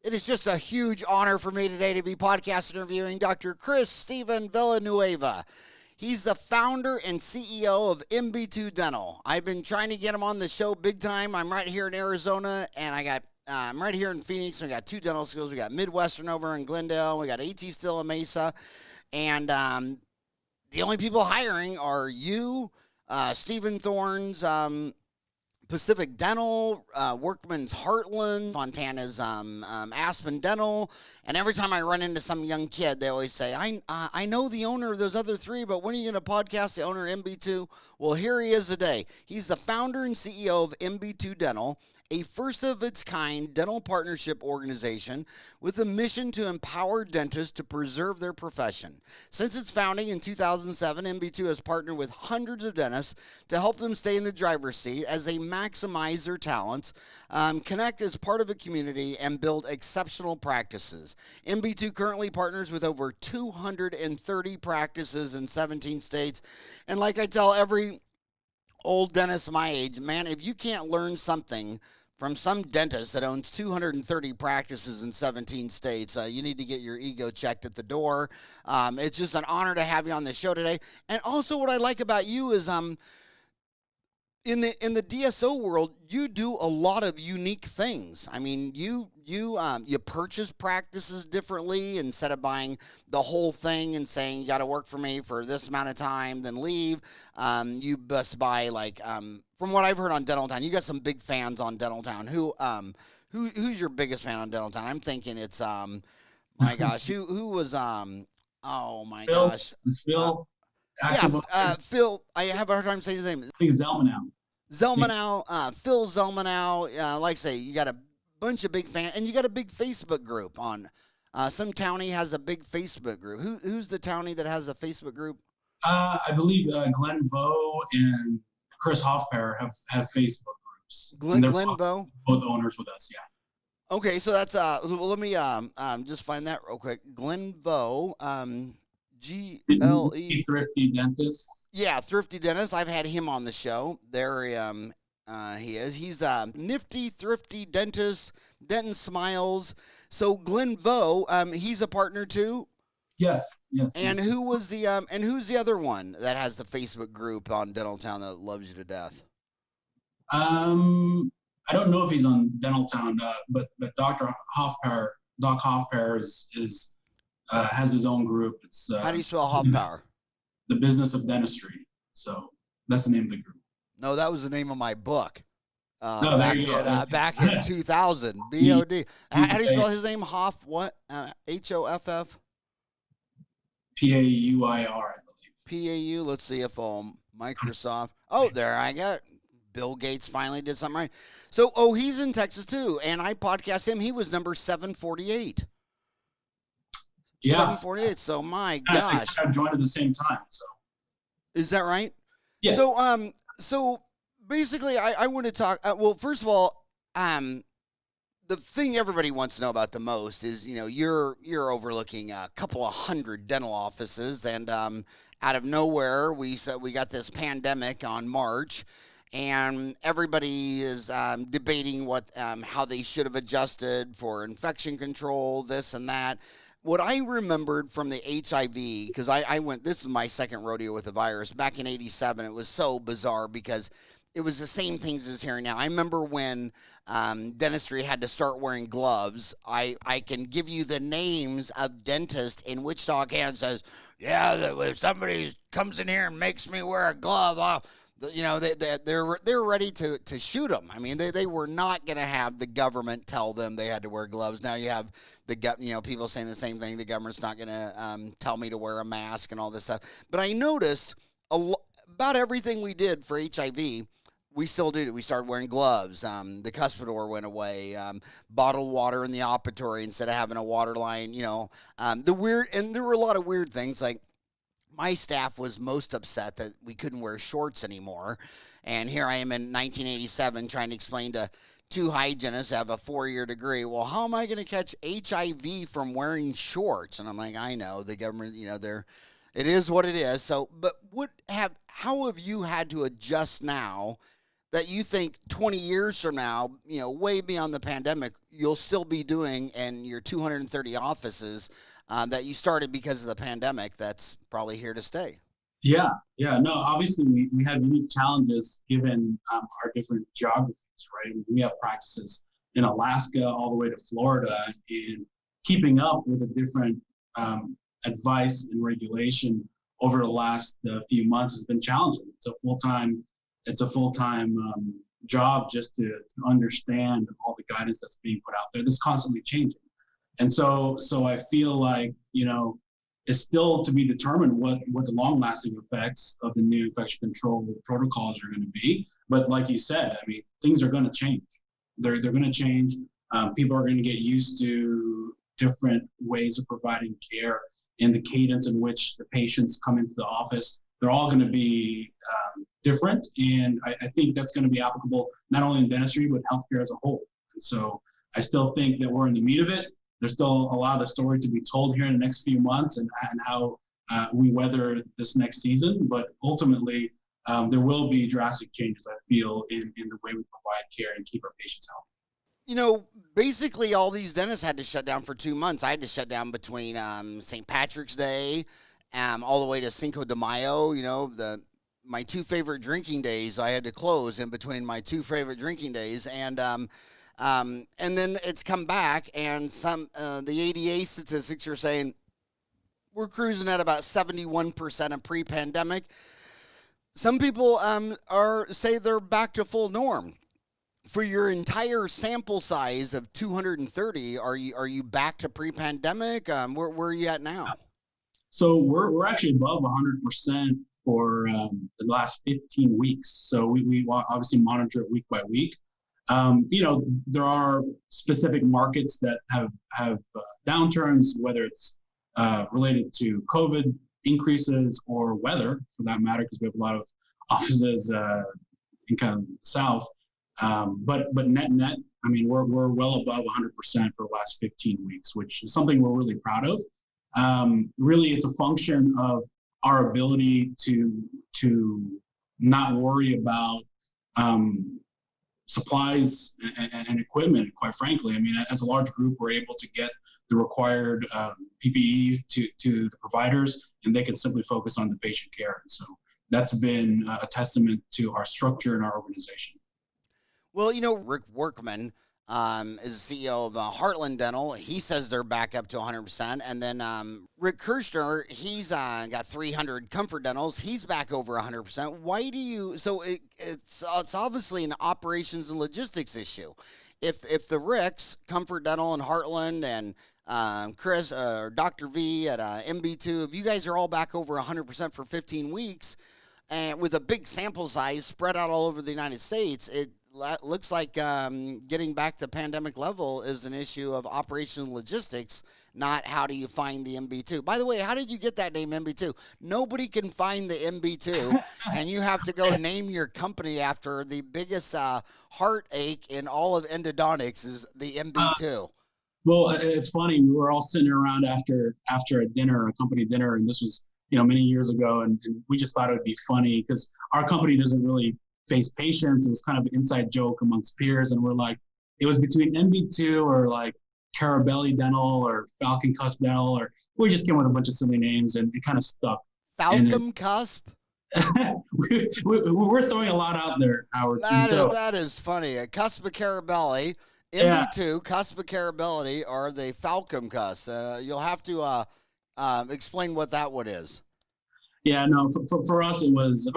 It is just a huge honor for me today to be podcast interviewing Dr. Stephen Villanueva. He's the founder and CEO of MB2 Dental. I've been trying to get him on the show big time. I'm right here in Arizona, and I'm right here in Phoenix. We got two dental schools. We got Midwestern over in Glendale. We got AT still in Mesa. And the only people hiring are you, Stephen Thorne's Pacific Dental, Workman's Heartland, Fontana's Aspen Dental, and every time I run into some young kid, they always say, I know the owner of those other three, but when are you going to podcast the owner of MB2? Well, here he is today. He's the founder and CEO of MB2 Dental, a first-of-its-kind dental partnership organization with a mission to empower dentists to preserve their profession. Since its founding in 2007, MB2 has partnered with hundreds of dentists to help them stay in the driver's seat as they maximize their talents, connect as part of a community, and build exceptional practices. MB2 currently partners with over 230 practices in 17 states, and like I tell every old dentist my age, man, if you can't learn something from some dentist that owns 230 practices in 17 states, you need to get your ego checked at the door. It's just an honor to have you on the show today. And also what I like about you is in the DSO world, you do a lot of unique things. I mean, you purchase practices differently instead of buying the whole thing and saying you got to work for me for this amount of time, then leave. You just buy from what I've heard on Dental Town, you got some big fans on Dental Town. Who's your biggest fan on Dental Town? I'm thinking it's my gosh, who was oh my Phil, gosh, is Phil. Phil. I have a hard time saying his name. I think it's Zelmanow. Phil Zelmanow, like I say, you got a bunch of big fans, and you got a big Facebook group on. Some townie has a big Facebook group. Who's the townie that has a Facebook group? I believe Glenn Vo and Chris Hoffpair have Facebook groups. Glenn Vo? Both owners with us, yeah. Okay, so that's let me just find that real quick. Glenn Vo, GLE. Thrifty Dentist. Yeah, Thrifty Dentist. I've had him on the show. There he is. He's Nifty Thrifty Dentist, Denton Smiles. So Glenn Vo, he's a partner too? Yes. And who's the other one that has the Facebook group on Dental Town that loves you to death? I don't know if he's on Dental Town, but Doc Hoffpair is has his own group. It's how do you spell Hoffpair? The Business of Dentistry. So that's the name of the group. No, that was the name of my book. Back in 2000, BOD. How do you spell his name? Hoff what? HOFF? PAUIR, I PAU. believe. Let's see if Microsoft. Oh, there I got. Bill Gates finally did something right. So, he's in Texas too, and I podcast him. He was number 748. Yeah, 748. So my gosh, I joined at the same time. So is that right? Yeah. So basically, I want to talk. Well, first of all, the thing everybody wants to know about the most is, you're overlooking a couple of hundred dental offices, and out of nowhere, we got this pandemic on March, and everybody is debating how they should have adjusted for infection control, this and that. What I remembered from the HIV, because this is my second rodeo with the virus. Back in '87, it was so bizarre because it was the same things as here now. I remember when dentistry had to start wearing gloves. I can give you the names of dentists in Wichita, Kansas, says, yeah, if somebody comes in here and makes me wear a glove, they're ready to shoot them. I mean, they were not going to have the government tell them they had to wear gloves. Now you have people saying the same thing. The government's not going to tell me to wear a mask and all this stuff. But I noticed about everything we did for HIV, we still did it. We started wearing gloves. The cuspidor went away. Bottled water in the operatory instead of having a water line. And there were a lot of weird things. Like my staff was most upset that we couldn't wear shorts anymore. And here I am in 1987 trying to explain to two hygienists that have a 4-year degree. Well, how am I going to catch HIV from wearing shorts? And I'm like, I know the government. It is what it is. So, but how have you had to adjust now that you think 20 years from now, way beyond the pandemic, you'll still be doing in your 230 offices that you started because of the pandemic that's probably here to stay? Yeah, yeah. No, obviously we have unique challenges given our different geographies, right? We have practices in Alaska all the way to Florida, and keeping up with the different advice and regulation over the last few months has been challenging. It's a full-time job just to understand all the guidance that's being put out there. That's constantly changing, and so I feel like it's still to be determined what the long-lasting effects of the new infection control protocols are going to be. But like you said, I mean, things are going to change. They're going to change. People are going to get used to different ways of providing care and the cadence in which the patients come into the office. They're all going to be different, and I think that's going to be applicable not only in dentistry but healthcare as a whole. And so I still think that we're in the meat of it. There's still a lot of the story to be told here in the next few months, and how we weather this next season. But ultimately, there will be drastic changes, I feel, in the way we provide care and keep our patients healthy. Basically all these dentists had to shut down for 2 months. I had to shut down between St. Patrick's Day all the way to Cinco de Mayo. My two favorite drinking days, I had to close in between my two favorite drinking days. And then it's come back, and the ADA statistics are saying we're cruising at about 71% of pre-pandemic. Some people say they're back to full norm. For your entire sample size of 230, are you back to pre-pandemic? Where are you at now? So we're actually above 100% for the last 15 weeks. So we obviously monitor it week by week. There are specific markets that have downturns, whether it's related to COVID increases or weather, for that matter, because we have a lot of offices in kind of the South. But net, I mean, we're well above 100% for the last 15 weeks, which is something we're really proud of. Really, it's a function of our ability to not worry about supplies and equipment, quite frankly. I mean, as a large group, we're able to get the required PPE to the providers, and they can simply focus on the patient care. And so that's been a testament to our structure and our organization. Well, Rick Workman is the CEO of Heartland Dental. He says they're back up to 100%. And then Rick Kirschner, he's got 300 Comfort Dentals. He's back over 100%. Why do you? So it's obviously an operations and logistics issue. If the Ricks, Comfort Dental and Heartland and Chris or Dr. V at MB2, if you guys are all back over 100% for 15 weeks, and with a big sample size spread out all over the United States, it looks like getting back to pandemic level is an issue of operational logistics, not how do you find the MB2. By the way, how did you get that name MB2? Nobody can find the MB2, and you have to go name your company after the biggest heartache in all of endodontics is the MB2. Well, it's funny. We were all sitting around after a company dinner, and this was many years ago, and we just thought it would be funny because our company doesn't really face patients. It was kind of an inside joke amongst peers, and we're like, it was between MB2 or like Carabelli Dental or Falcon Cusp Dental, or we just came with a bunch of silly names, and it kind of stuck. Falcon Cusp? We're throwing a lot out there, Howard. That is funny. Cusp of Carabelli, MB2, Cusp of Carabelli, or the Falcon Cusp. You'll have to explain what that one is. Yeah, no, for us it was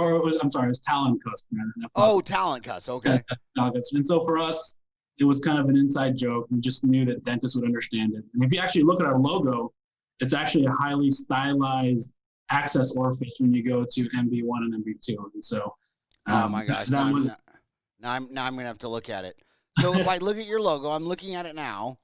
Talent Cusp. Oh, Talent Cusp, okay. And so for us, it was kind of an inside joke. We just knew that dentists would understand it. And if you actually look at our logo, it's actually a highly stylized access orifice when you go to MB1 and MB2. And so, oh my gosh, now I'm going to have to look at it. So if I look at your logo, I'm looking at it now.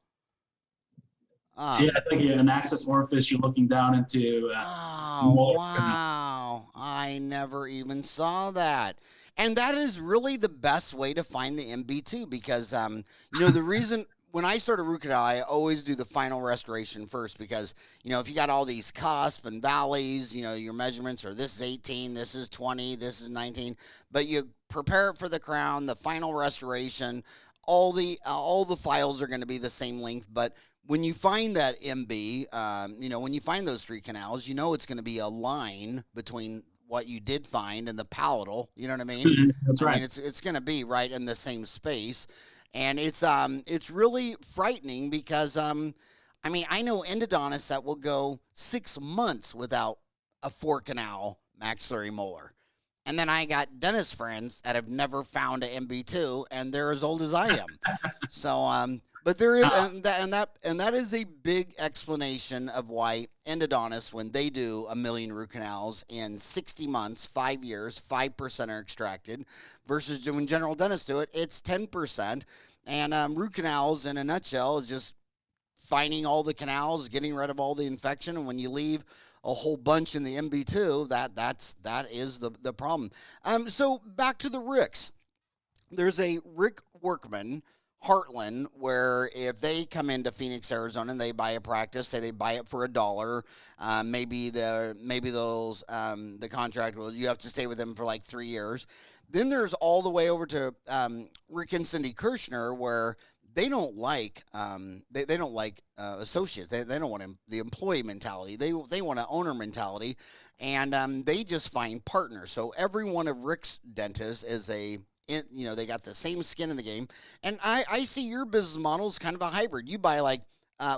Yeah, it's like an access orifice you're looking down into. Oh, wow. I never even saw that. And that is really the best way to find the MB2 because, the reason when I start a root canal, I always do the final restoration first because, if you got all these cusp and valleys, your measurements are this is 18, this is 20, this is 19, but you prepare it for the crown, the final restoration. All the files are going to be the same length, but when you find that MB, when you find those 3 canals, it's going to be a line between what you did find and the palatal. You know what I mean? That's right. I mean, it's going to be right in the same space, and it's really frightening because I know endodontists that will go 6 months without a 4-canal maxillary molar. And then I got dentist friends that have never found an MB2, and they're as old as I am. So, but there is, and that is a big explanation of why endodontists, when they do 1 million root canals in 60 months, 5 years, 5% are extracted, versus when general dentists do it, it's 10%. And root canals, in a nutshell, is just finding all the canals, getting rid of all the infection, and when you leave a whole bunch in the MB2, that is the problem. So back to the Ricks. There's a Rick Workman, Heartland, where if they come into Phoenix, Arizona, and they buy a practice, say they buy it for $1, maybe the contract will, you have to stay with them for like 3 years. Then there's all the way over to Rick and Cindy Kirshner, where they don't like associates. They don't want the employee mentality. They want an owner mentality, and they just find partners. So every one of Rick's dentists is they got the same skin in the game. And I see your business model is kind of a hybrid. You buy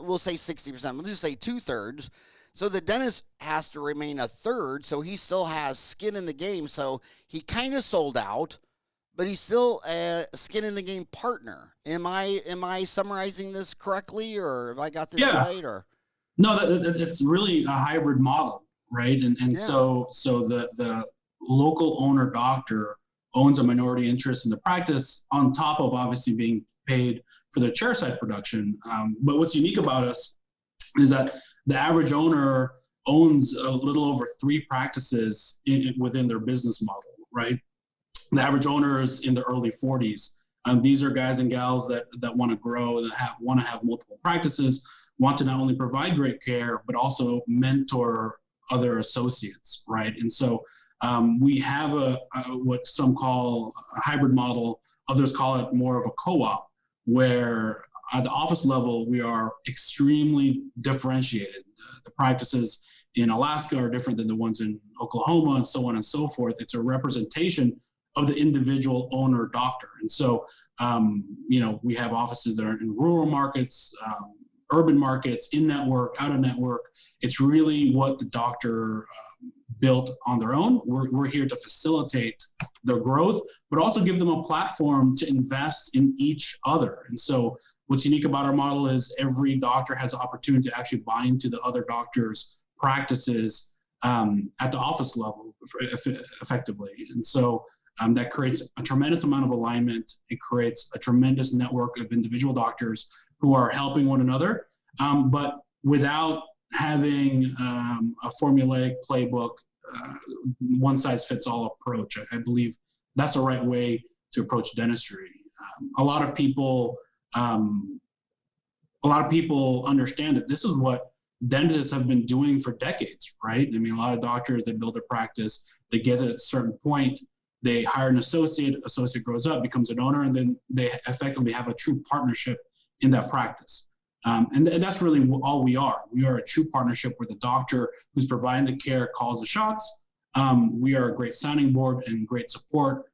we'll say 60%. We'll just say 2/3. So the dentist has to remain a third. So he still has skin in the game. So he kind of sold out, but he's still a skin in the game partner. Am I summarizing this correctly, or have I got this right? Or no, it's really a hybrid model, right? And so the local owner doctor owns a minority interest in the practice, on top of obviously being paid for their chairside production. But what's unique about us is that the average owner owns a little over 3 practices within their business model, right? The average owner is in the early 40s. These are guys and gals that want to grow, that want to have multiple practices, want to not only provide great care, but also mentor other associates, right? And so we have what some call a hybrid model, others call it more of a co-op, where at the office level, we are extremely differentiated. The practices in Alaska are different than the ones in Oklahoma, and so on and so forth. It's a representation of the individual owner doctor. And so, we have offices that are in rural markets, urban markets, in network, out of network. It's really what the doctor built on their own. We're here to facilitate their growth, but also give them a platform to invest in each other. And so what's unique about our model is every doctor has an opportunity to actually buy into the other doctors' practices at the office level effectively. And so that creates a tremendous amount of alignment. It creates a tremendous network of individual doctors who are helping one another, but without having a formulaic playbook, one-size-fits-all approach. I believe that's the right way to approach dentistry. A lot of people understand that this is what dentists have been doing for decades, right? I mean, a lot of doctors, they build a practice, they get at a certain point, they hire an associate grows up, becomes an owner, and then they effectively have a true partnership in that practice. And that's really all we are. We are a true partnership where the doctor who's providing the care calls the shots. We are a great sounding board and great support.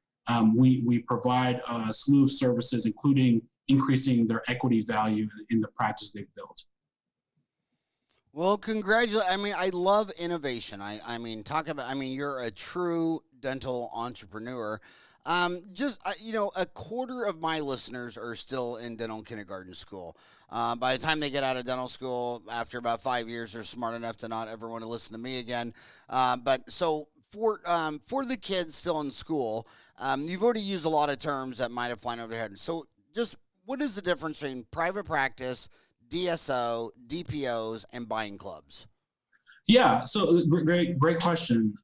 We provide a slew of services, including increasing their equity value in the practice they've built. Well, congratulations. I mean, I love innovation. You're a true dental entrepreneur. A quarter of my listeners are still in dental kindergarten school. By the time they get out of dental school, after about 5 years, they're smart enough to not ever want to listen to me again. But for the kids still in school, you've already used a lot of terms that might have flown over your head. So just what is the difference between private practice, DSO, DPOs, and buying clubs? Yeah, so great question.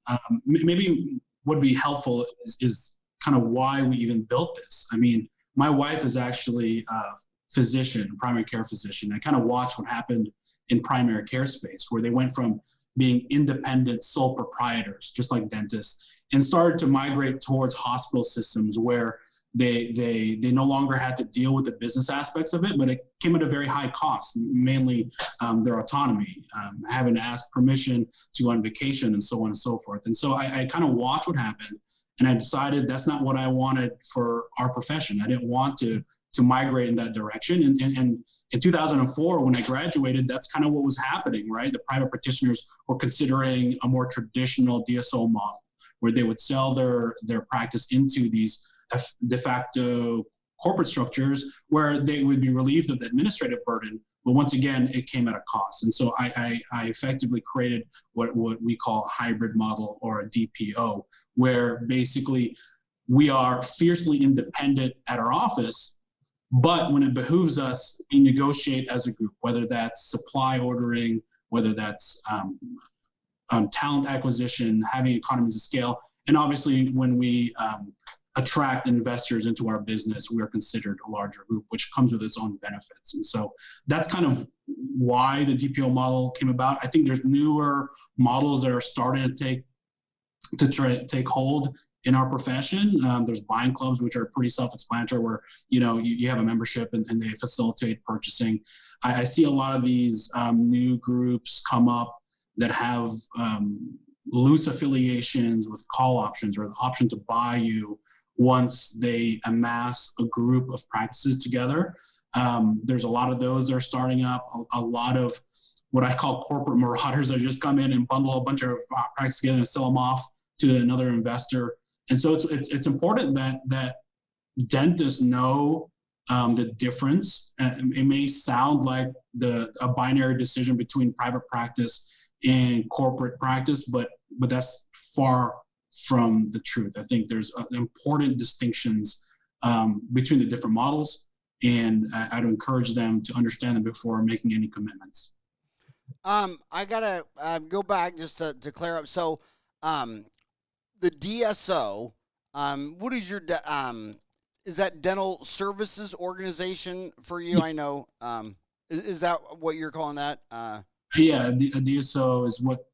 Maybe what would be helpful is kind of why we even built this. I mean, my wife is actually a physician, a primary care physician. I kind of watched what happened in primary care space, where they went from being independent sole proprietors, just like dentists, and started to migrate towards hospital systems where they no longer had to deal with the business aspects of it, but it came at a very high cost, mainly their autonomy, having to ask permission to go on vacation and so on and so forth. And so I kind of watched what happened, and I decided that's not what I wanted for our profession. I didn't want to migrate in that direction. And in 2004, when I graduated, that's kind of what was happening, right? The private practitioners were considering a more traditional DSO model, where they would sell their practice into these de facto corporate structures where they would be relieved of the administrative burden. But once again, it came at a cost. And so I effectively created what we call a hybrid model, or a DPO, where basically we are fiercely independent at our office, but when it behooves us, we negotiate as a group, whether that's supply ordering, whether that's talent acquisition, having economies of scale. And obviously, when we attract investors into our business, we are considered a larger group, which comes with its own benefits. And so that's kind of why the DPO model came about. I think there's newer models that are starting to take hold in our profession. There's buying clubs, which are pretty self-explanatory, where you have a membership and they facilitate purchasing. I see a lot of these new groups come up that have loose affiliations with call options, or the option to buy you once they amass a group of practices together. There's a lot of those that are starting up. A lot of what I call corporate marauders that just come in and bundle a bunch of practices together and sell them off to another investor. And so it's important that dentists know the difference. It may sound like a binary decision between private practice and corporate practice, but that's far from the truth. I think there's important distinctions between the different models, and I'd encourage them to understand them before making any commitments. I gotta go back just to clear up. So, the DSO, what is your is that dental services organization for you? I know. Is that what you're calling that? Yeah, a DSO is what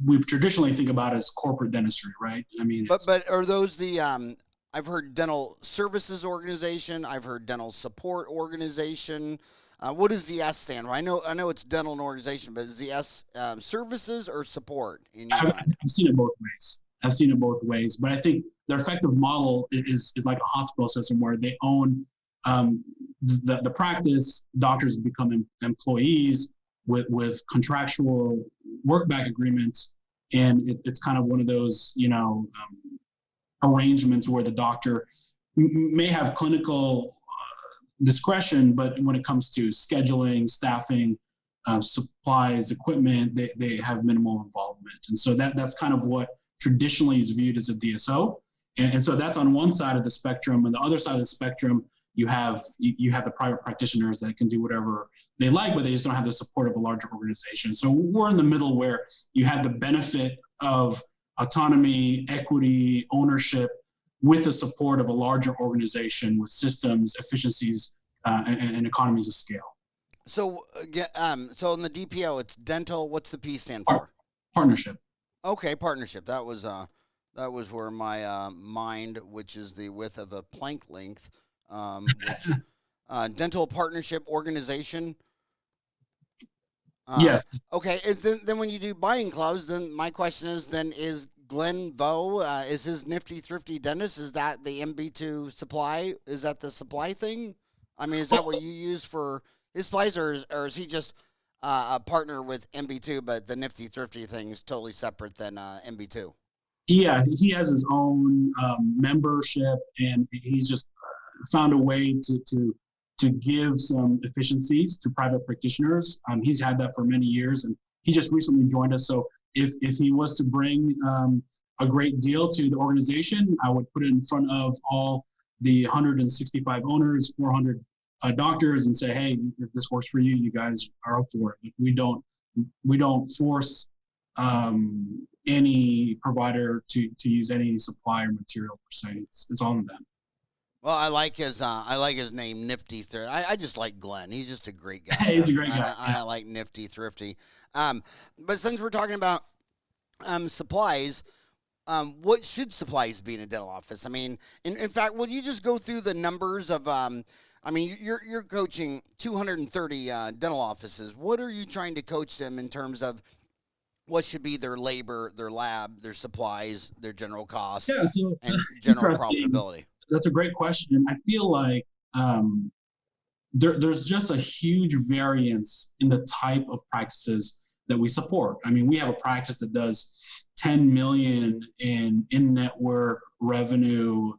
we traditionally think about as corporate dentistry, right? I mean, but are those the I've heard dental services organization. I've heard dental support organization. What does the S stand for? I know it's dental and organization, but is the S services or support in your mind? I've seen it both ways. But I think their effective model is like a hospital system where they own the practice. Doctors become employees with contractual work-back agreements, and it's kind of one of those arrangements where the doctor may have clinical discretion, but when it comes to scheduling, staffing, supplies, equipment, they have minimal involvement. And so that's kind of what traditionally is viewed as a DSO. And so that's on one side of the spectrum. And the other side of the spectrum, you have the private practitioners that can do whatever they like, but they just don't have the support of a larger organization. So we're in the middle, where you have the benefit of autonomy, equity, ownership, with the support of a larger organization with systems, efficiencies, and economies of scale. So, so in the DPO, it's dental. What's the P stand for? Partnership. Okay, partnership. That was where my mind, which is the width of a plank length, which dental partnership organization. Yes. Okay. Then when you do buying clubs, then my question is Glenn Vo, is his Nifty Thrifty Dentist, is that the MB2 supply? Is that the supply thing? I mean, is that what you use for his supplies, or is he just a partner with MB2, but the Nifty Thrifty thing is totally separate than MB2? Yeah, he has his own membership, and he's just found a way to give some efficiencies to private practitioners. He's had that for many years, and he just recently joined us. So if he was to bring a great deal to the organization, I would put it in front of all the 165 owners, 400 doctors, and say, hey, if this works for you, you guys are up for it. But we don't force any provider to use any supply or material per se. It's on them. Well, I like his name, Nifty Thrifty. I just like Glenn. He's just a great guy. He's a great guy. I like Nifty Thrifty. But since we're talking about supplies, what should supplies be in a dental office? I mean, in fact, will you just go through the numbers of, I mean, you're coaching 230 dental offices. What are you trying to coach them in terms of what should be their labor, their lab, their supplies, their general cost, Yeah, so and general interesting. profitability? That's a great question. I feel like there's just a huge variance in the type of practices that we support. I mean, we have a practice that does 10 million in network revenue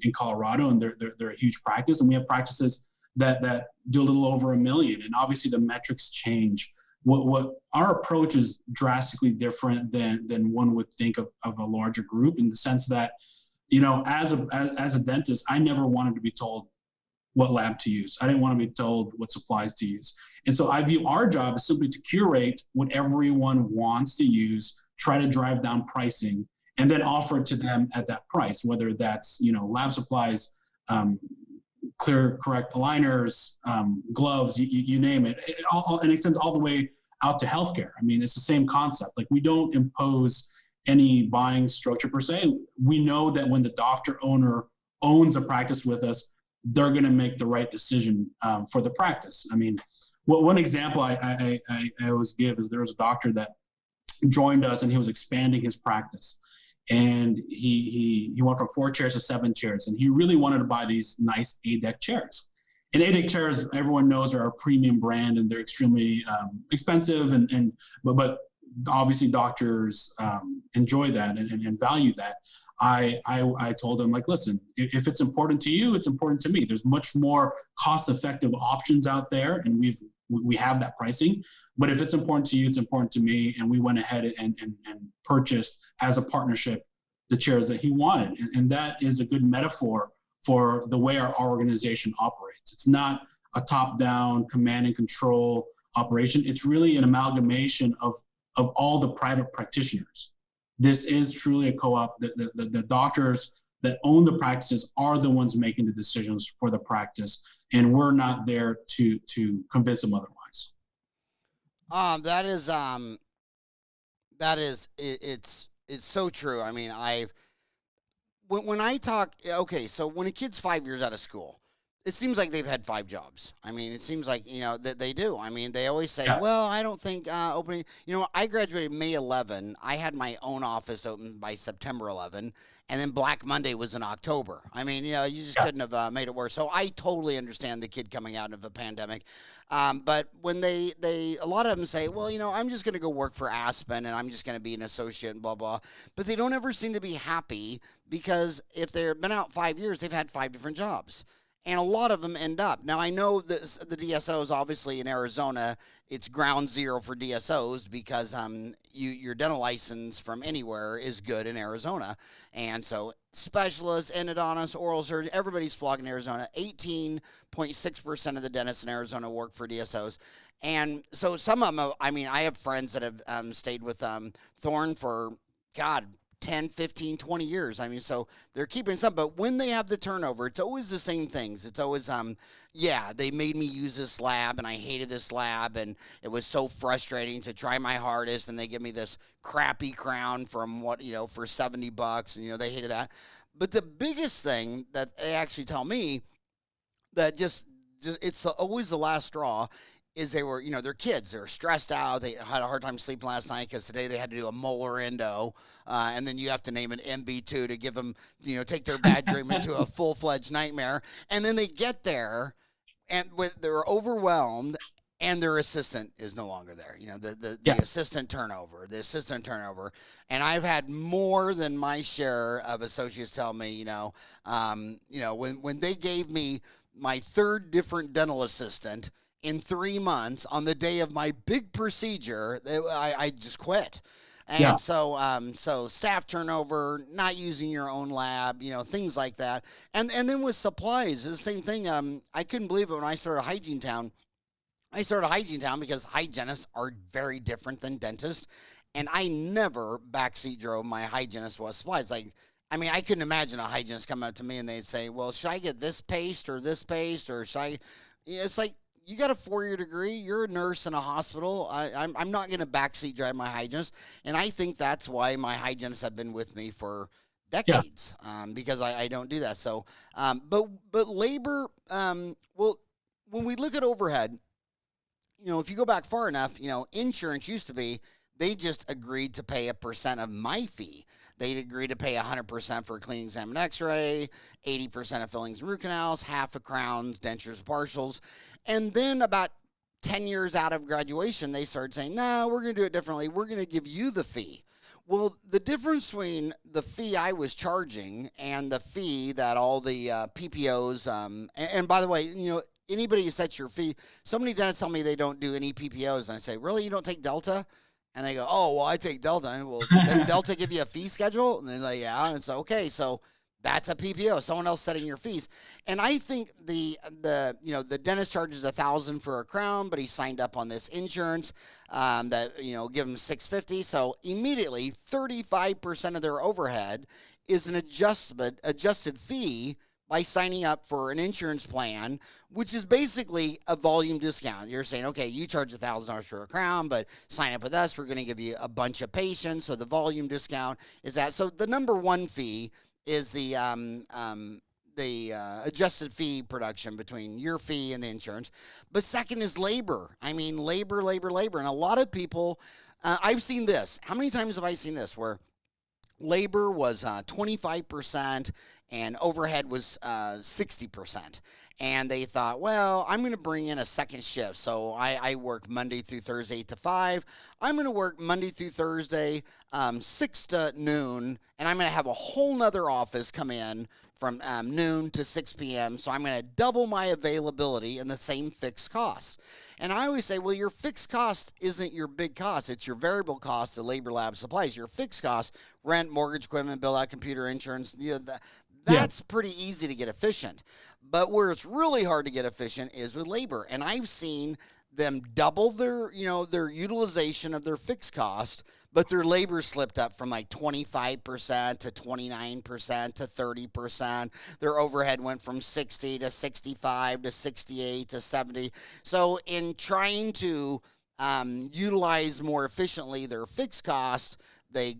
in Colorado, and they're a huge practice. And we have practices that do a little over 1 million, and obviously the metrics change. What our approach is drastically different than one would think of a larger group, in the sense that, as a dentist, I never wanted to be told what lab to use. I didn't want to be told what supplies to use. And so I view our job as simply to curate what everyone wants to use, try to drive down pricing, and then offer it to them at that price, whether that's, lab supplies, clear, correct aligners, gloves, you name it, and it extends all the way out to healthcare. I mean, it's the same concept. Like, we don't impose any buying structure per se. We know that when the doctor owner owns a practice with us, they're going to make the right decision for the practice. I mean, one example I always give is there was a doctor that joined us, and he was expanding his practice. And he went from 4 chairs to 7 chairs, and he really wanted to buy these nice ADEC chairs. And ADEC chairs, everyone knows, are a premium brand, and they're extremely expensive. But obviously doctors enjoy that and value that. I told him, like, listen, if it's important to you, it's important to me. There's much more cost-effective options out there, and we have that pricing. But if it's important to you, it's important to me. And we went ahead and purchased, as a partnership, the chairs that he wanted. And that is a good metaphor for the way our organization operates. It's not a top-down command and control operation. It's really an amalgamation of all the private practitioners. This is truly a co-op. The doctors that own the practices are the ones making the decisions for the practice, and we're not there to convince them otherwise. It's so true. I mean, when I talk, okay, so when a kid's 5 years out of school, it seems like they've had 5 jobs. I mean, it seems like, that they do. I mean, they always say, Yeah. well, I don't think opening, I graduated May 11. I had my own office open by September 11. And then Black Monday was in October. I mean, you just couldn't have made it worse. So I totally understand the kid coming out of a pandemic. But when a lot of them say, well, I'm just going to go work for Aspen, and I'm just going to be an associate and blah, blah. But they don't ever seem to be happy, because if they've been out 5 years, they've had 5 different jobs. And a lot of them end up. Now, I know the DSOs, obviously, in Arizona, it's ground zero for DSOs, because your dental license from anywhere is good in Arizona. And so specialists, endodontists, oral surgeons, everybody's flocking Arizona. 18.6% of the dentists in Arizona work for DSOs. And so some of them, I mean, I have friends that have stayed with Thorne for, God, 10, 15, 20 years. I mean, so they're keeping some, but when they have the turnover, it's always the same things. It's always, they made me use this lab, and I hated this lab, and it was so frustrating to try my hardest, and they give me this crappy crown from for $70, and they hated that. But the biggest thing that they actually tell me, that just it's always the last straw, is they were, they're kids. They were stressed out. They had a hard time sleeping last night because today they had to do a molar endo. And then you have to name an MB2 to give them, take their bad dream into a full-fledged nightmare. And then they get there, and they're overwhelmed, and their assistant is no longer there. The assistant turnover. And I've had more than my share of associates tell me, when they gave me my 3rd different dental assistant in 3 months on the day of my big procedure, I just quit. And so staff turnover, not using your own lab, things like that. And then with supplies, it's the same thing. I couldn't believe it when I started Hygiene Town. I started Hygiene Town because hygienists are very different than dentists. And I never backseat drove my hygienist with supplies. Like, I mean, I couldn't imagine a hygienist come up to me and they'd say, well, should I get this paste, or should I? It's like, you got a 4-year degree. You're a nurse in a hospital. I'm not going to backseat drive my hygienist, and I think that's why my hygienists have been with me for Yeah. decades, because I don't do that. So, but labor, well, when we look at overhead, if you go back far enough, insurance used to be they just agreed to pay a percent of my fee. They'd agree to pay 100% for a clean exam and x-ray, 80% of fillings and root canals, half of crowns, dentures, partials. And then about 10 years out of graduation, they started saying, no, we're going to do it differently. We're going to give you the fee. Well, the difference between the fee I was charging and the fee that all the PPOs, and by the way, anybody who sets your fee, so many dentists tell me they don't do any PPOs. And I say, really? You don't take Delta? And they go, oh, well, I take Delta. And well, didn't Delta give you a fee schedule? And they're like, yeah. And it's okay, so that's a PPO, someone else setting your fees. And I think the dentist charges $1,000 for a crown, but he signed up on this insurance that give him $650. So immediately 35% of their overhead is an adjusted fee by signing up for an insurance plan, which is basically a volume discount. You're saying, okay, you charge $1,000 for a crown, but sign up with us, we're going to give you a bunch of patients. So the volume discount is that. So the number one fee is the adjusted fee production between your fee and the insurance. But second is labor. I mean, labor. And a lot of people, I've seen this. How many times have I seen this where labor was 25% and overhead was 60%. And they thought, well, I'm going to bring in a second shift. So I work Monday through Thursday 8 to 5. I'm going to work Monday through Thursday 6 to noon. And I'm going to have a whole nother office come in from noon to 6 p.m. So I'm going to double my availability in the same fixed cost. And I always say, well, your fixed cost isn't your big cost. It's your variable cost of labor, lab, supplies. Your fixed cost, rent, mortgage, equipment, bill out, computer, insurance, that's pretty easy to get efficient. But where it's really hard to get efficient is with labor. And I've seen them double their utilization of their fixed cost, but their labor slipped up from like 25% to 29% to 30%. Their overhead went from 60 to 65 to 68 to 70. So in trying to utilize more efficiently their fixed cost, they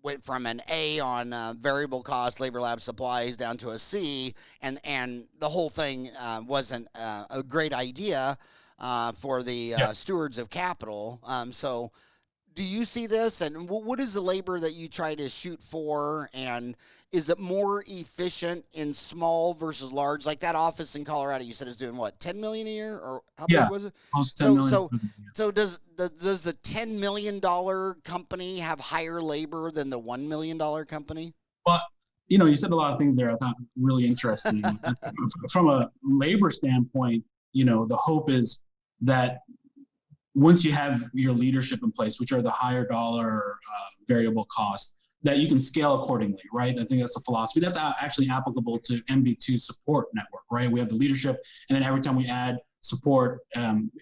went from an A on variable cost, labor, lab, supplies down to a C, and the whole thing wasn't a great idea for the stewards of capital. So do you see this? And what is the labor that you try to shoot for? And is it more efficient in small versus large? Like that office in Colorado, you said is doing what, 10 million a year, or how big was it? Almost 10 million. So does the $10 million company have higher labor than the $1 million company? Well, you said a lot of things there I thought really interesting. From a labor standpoint, the hope is that once you have your leadership in place, which are the higher dollar variable costs, that you can scale accordingly, right? I think that's the philosophy. That's actually applicable to MB2 support network, right? We have the leadership, and then every time we add support,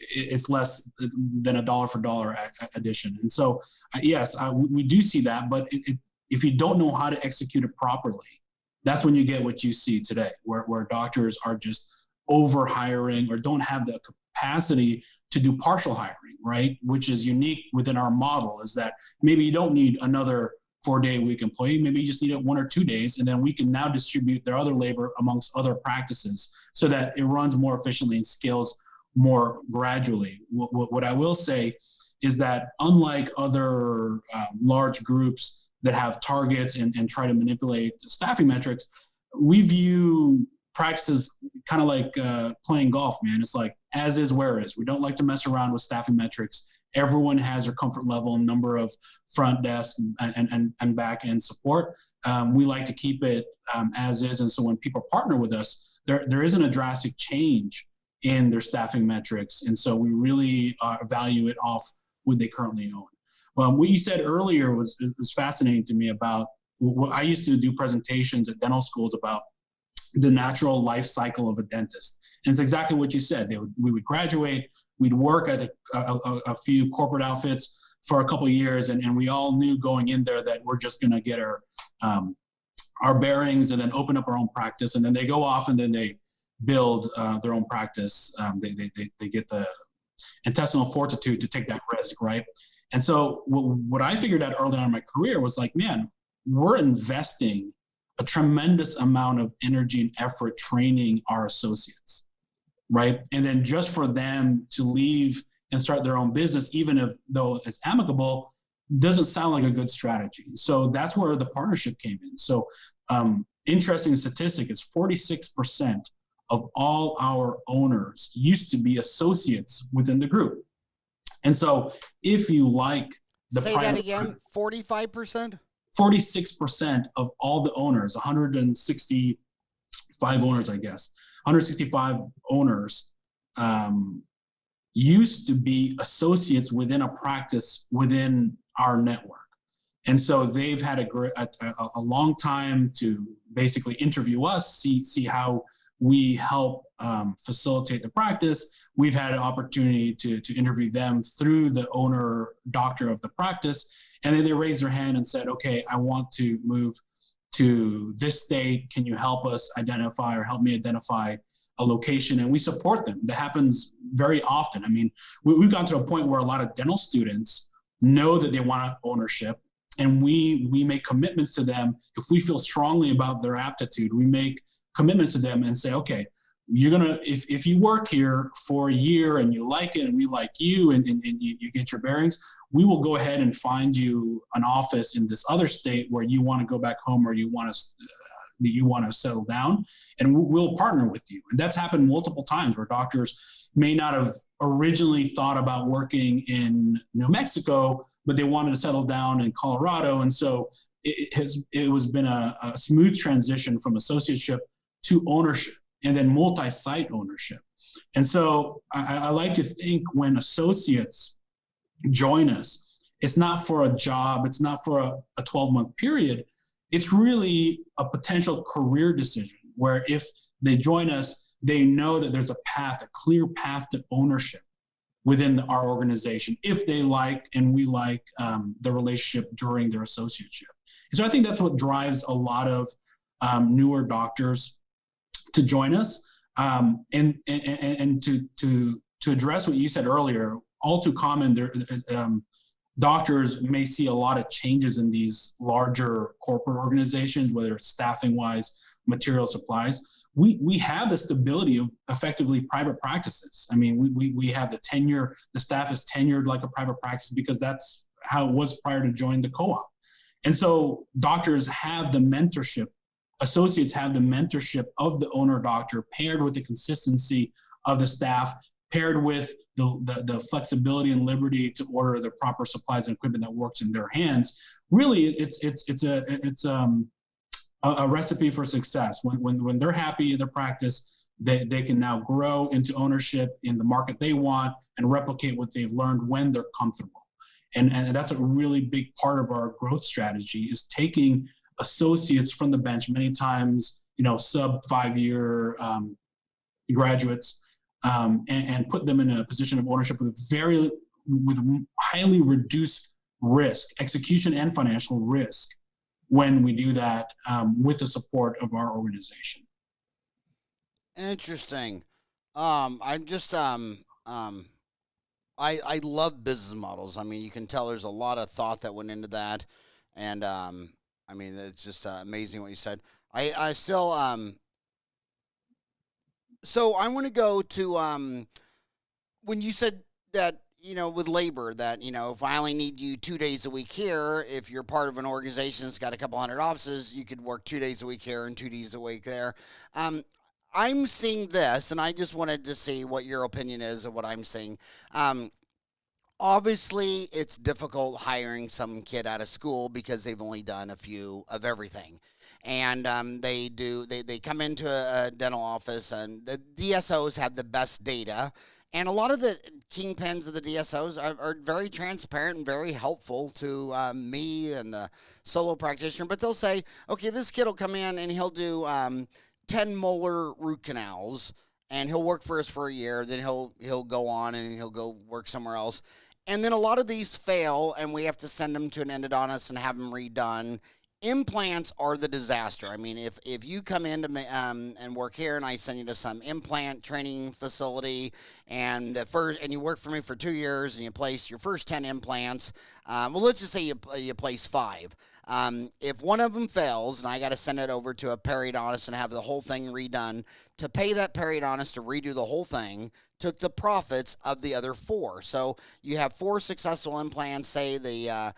it's less than a dollar for dollar addition. And so, yes, we do see that, but if you don't know how to execute it properly, that's when you get what you see today, where doctors are just over hiring or don't have the capacity to do partial hiring, right? Which is unique within our model, is that maybe you don't need another 4-day-a-week employee. Maybe you just need it 1 or 2 days, and then we can now distribute their other labor amongst other practices so that it runs more efficiently and scales more gradually. What I will say is that unlike other large groups that have targets and try to manipulate the staffing metrics, we view practices kind of like playing golf, man. It's like as is, where is. We don't like to mess around with staffing metrics. Everyone has their comfort level and number of front desk and back end support. We like to keep it as is. And so when people partner with us, there isn't a drastic change in their staffing metrics. And so we really value it off what they currently own. What you said earlier was fascinating to me about what I used to do presentations at dental schools about the natural life cycle of a dentist. And it's exactly what you said. We would graduate, we'd work at a few corporate outfits for a couple of years, and we all knew going in there that we're just gonna get our bearings and then open up our own practice. And then they go off and then they build their own practice. They get the intestinal fortitude to take that risk, right? And so what I figured out early on in my career was like, man, we're investing a tremendous amount of energy and effort training our associates, right? And then just for them to leave and start their own business, even though it's amicable, doesn't sound like a good strategy. So that's where the partnership came in. So interesting statistic is 46% of all our owners used to be associates within the group. And so if you like the Say that again, 45%? 46% of all the owners, 165 owners, I guess, 165 owners used to be associates within a practice within our network. And so they've had a long time to basically interview us, see how we help facilitate the practice. We've had an opportunity to interview them through the owner doctor of the practice. And then they raised their hand and said, okay, I want to move to this state. Can you help us identify or help me identify a location? And we support them. That happens very often. I mean, we've gotten to a point where a lot of dental students know that they want ownership, and we make commitments to them. If we feel strongly about their aptitude, we make commitments to them and say, okay, you're gonna, if you work here for a year and you like it and we like you and you get your bearings, we will go ahead and find you an office in this other state where you want to go back home or you want to settle down, and we'll partner with you. And that's happened multiple times where doctors may not have originally thought about working in New Mexico, but they wanted to settle down in Colorado. And so it has been a smooth transition from associateship to ownership, and then multi-site ownership. And so I like to think when associates join us, it's not for a job, it's not for a 12-month period. It's really a potential career decision where if they join us, they know that there's a clear path to ownership within our organization if they like and we like the relationship during their associateship. And so I think that's what drives a lot of newer doctors to join us. And to address what you said earlier, all too common, doctors may see a lot of changes in these larger corporate organizations, whether it's staffing wise, material supplies. We have the stability of effectively private practices. I mean, we have the tenure, the staff is tenured like a private practice because that's how it was prior to joining the co-op. And so doctors have the mentorship, associates have the mentorship of the owner doctor paired with the consistency of the staff, paired with the flexibility and liberty to order the proper supplies and equipment that works in their hands. Really, it's a recipe for success. When they're happy in their practice, they can now grow into ownership in the market they want and replicate what they've learned when they're comfortable. And that's a really big part of our growth strategy, is taking associates from the bench, many times, sub 5-year graduates, and put them in a position of ownership with highly reduced risk, execution and financial risk, when we do that with the support of our organization. Interesting. I love business models. I mean, you can tell there's a lot of thought that went into that, and I mean, it's just amazing what you said. I still so I want to go to when you said that, with labor, that, if I only need you 2 days a week here, if you're part of an organization that's got a couple hundred offices, you could work 2 days a week here and 2 days a week there. I'm seeing this, and I just wanted to see what your opinion is of what I'm seeing. Obviously, it's difficult hiring some kid out of school because they've only done a few of everything. And they come into a dental office, and the DSOs have the best data. And a lot of the kingpins of the DSOs are very transparent and very helpful to me and the solo practitioner. But they'll say, okay, this kid will come in and he'll do 10 molar root canals, and he'll work for us for a year. Then he'll go on and he'll go work somewhere else. And then a lot of these fail, and we have to send them to an endodontist and have them redone. implants are the disaster. I mean, if you come in to and work here, and I send you to some implant training facility, and you work for me for 2 years, and you place your first 10 implants. Well, let's just say you place 5. If one of them fails, and I got to send it over to a periodontist and have the whole thing redone, to pay that periodontist to redo the whole thing took the profits of the other 4. So you have 4 successful implants. Say the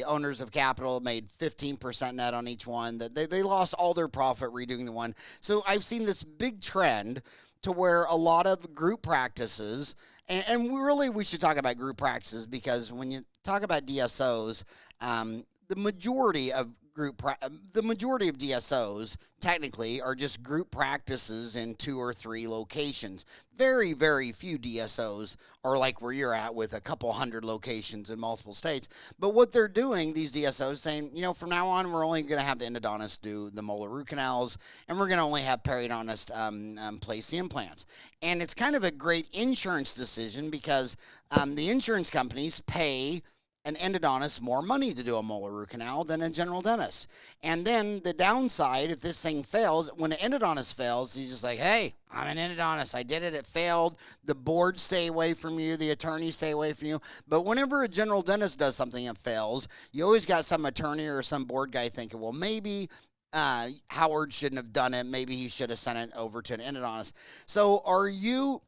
owners of capital made 15% net on each one. That they lost all their profit redoing the one. So I've seen this big trend to where a lot of group practices, and we should talk about group practices, because when you talk about DSOs, the majority of DSOs technically are just group practices in 2 or 3 locations. Very, very few DSOs are like where you're at with a couple hundred locations in multiple states. But what they're doing, these DSOs, saying, from now on, we're only going to have the endodontist do the molar root canals, and we're going to only have periodontist place the implants. And it's kind of a great insurance decision, because the insurance companies pay an endodontist more money to do a molar root canal than a general dentist. And then the downside, if this thing fails, when an endodontist fails, he's just like, hey, I'm an endodontist. I did it. It failed. The boards stay away from you. The attorneys stay away from you. But whenever a general dentist does something that fails, you always got some attorney or some board guy thinking, well, maybe Howard shouldn't have done it. Maybe he should have sent it over to an endodontist. So are you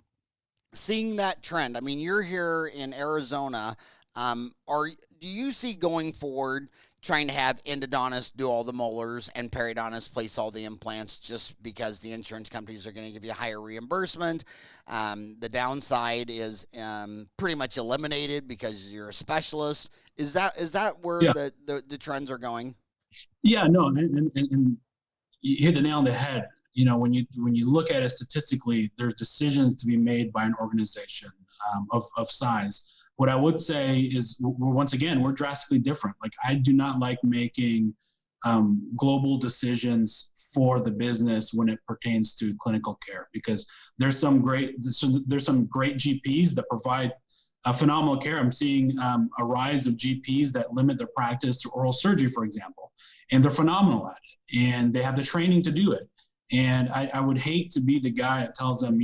seeing that trend? I mean, you're here in Arizona. Do you see going forward trying to have endodontists do all the molars and periodontists place all the implants, just because the insurance companies are going to give you higher reimbursement? The downside is pretty much eliminated because you're a specialist. Is that where the trends are going? Yeah, no, and you hit the nail on the head. When you look at it statistically, there's decisions to be made by an organization of size. What I would say is, once again, we're drastically different. Like, I do not like making global decisions for the business when it pertains to clinical care, because there's some great GPs that provide phenomenal care. I'm seeing a rise of GPs that limit their practice to oral surgery, for example, and they're phenomenal at it, and they have the training to do it. And I would hate to be the guy that tells them,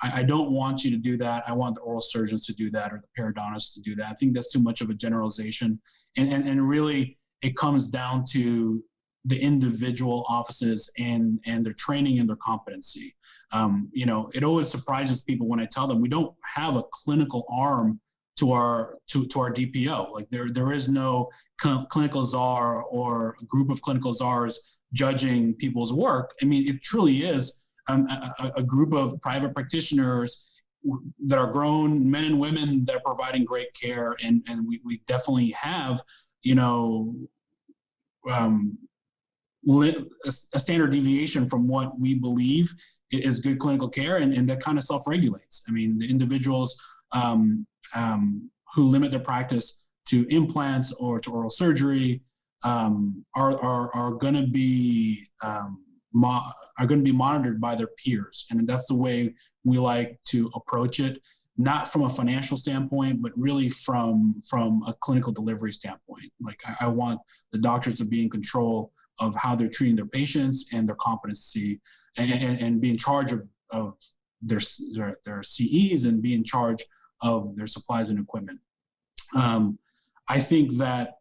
I don't want you to do that. I want the oral surgeons to do that, or the periodontists to do that. I think that's too much of a generalization. And really, it comes down to the individual offices and their training and their competency. It always surprises people when I tell them we don't have a clinical arm to our DPO. Like, there is no clinical czar or a group of clinical czars judging people's work. I mean, it truly is a group of private practitioners that are grown men and women that are providing great care, and we definitely have a standard deviation from what we believe is good clinical care, and that kind of self-regulates. I mean, the individuals who limit their practice to implants or to oral surgery are going to be monitored by their peers. And that's the way we like to approach it, not from a financial standpoint, but really from a clinical delivery standpoint. Like, I want the doctors to be in control of how they're treating their patients and their competency, and be in charge of their CEs, and be in charge of their supplies and equipment. I think that,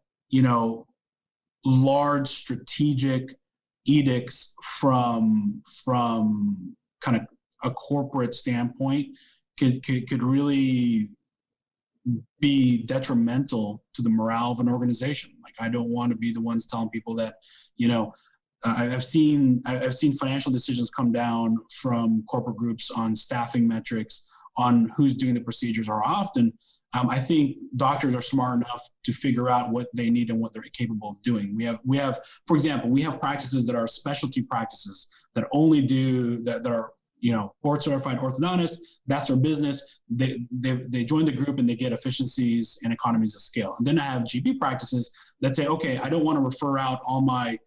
large strategic edicts from kind of a corporate standpoint could really be detrimental to the morale of an organization. Like, I don't want to be the ones telling people that, I've seen financial decisions come down from corporate groups on staffing metrics, on who's doing the procedures, or often. I think doctors are smart enough to figure out what they need and what they're capable of doing. We have, for example, we have practices that are specialty practices that only do that are board certified orthodontists. That's their business. They join the group and they get efficiencies and economies of scale. And then I have GP practices that say, okay, I don't want to refer out all my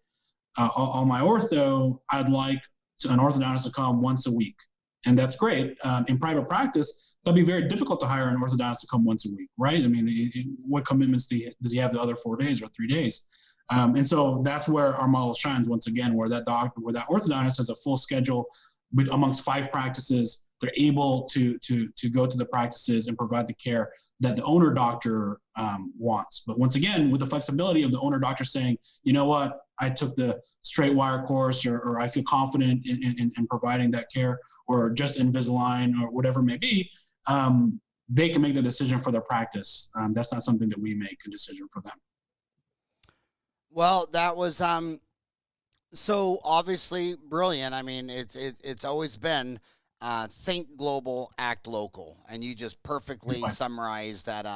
ortho. I'd like an orthodontist to come once a week, and that's great. In private practice, that'd be very difficult to hire an orthodontist to come once a week, right? I mean, what commitments does he have the other 4 days or 3 days? And so that's where our model shines once again, where that orthodontist has a full schedule amongst 5 practices. They're able to go to the practices and provide the care that the owner doctor wants. But once again, with the flexibility of the owner doctor saying, you know what, I took the straight wire course, or I feel confident in providing that care, or just Invisalign, or whatever it may be, they can make the decision for their practice. That's not something that we make a decision for them. Well, that was so obviously brilliant. I mean, it's always been think global, act local, and you just perfectly summarized that.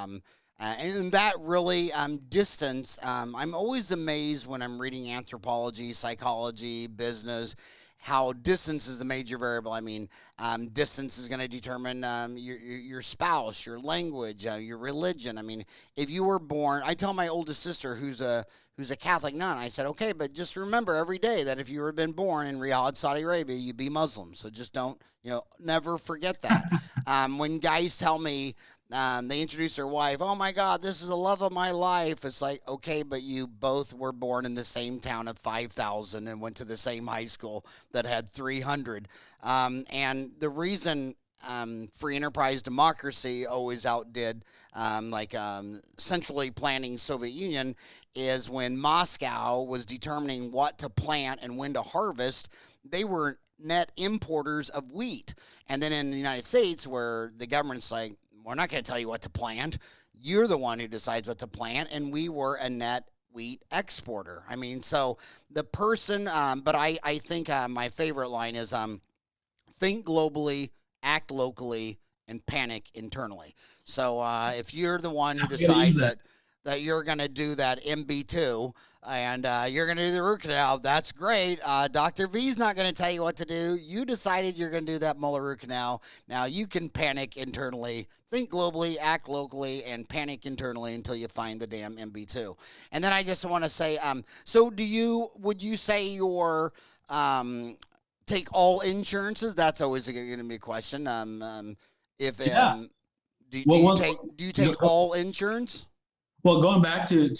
And that really distance. I'm always amazed when I'm reading anthropology, psychology, business, how distance is the major variable. I mean, distance is going to determine your spouse, your language, your religion. I mean, if you were born, I tell my oldest sister, who's a Catholic nun, I said, okay, but just remember every day that if you were been born in Riyadh, Saudi Arabia, you'd be Muslim. So just don't, never forget that. When guys tell me, they introduce their wife, oh my God, this is the love of my life. It's like, okay, but you both were born in the same town of 5,000 and went to the same high school that had 300. And the reason free enterprise democracy always outdid centrally planning Soviet Union is when Moscow was determining what to plant and when to harvest, they were net importers of wheat. And then in the United States, where the government's like, we're not going to tell you what to plant. You're the one who decides what to plant. And we were a net wheat exporter. I mean, so the person, but I think my favorite line is think globally, act locally, and panic internally. So if you're the one who decides that you're going to do that MB2 and you're going to do the root canal, that's great. Dr. V's not going to tell you what to do. You decided you're going to do that molar root canal. Now you can panic internally, think globally, act locally, and panic internally until you find the damn MB2. And then I just want to say, so would you say your take all insurances? That's always going to be a question. Do you take all insurance? Well, going back to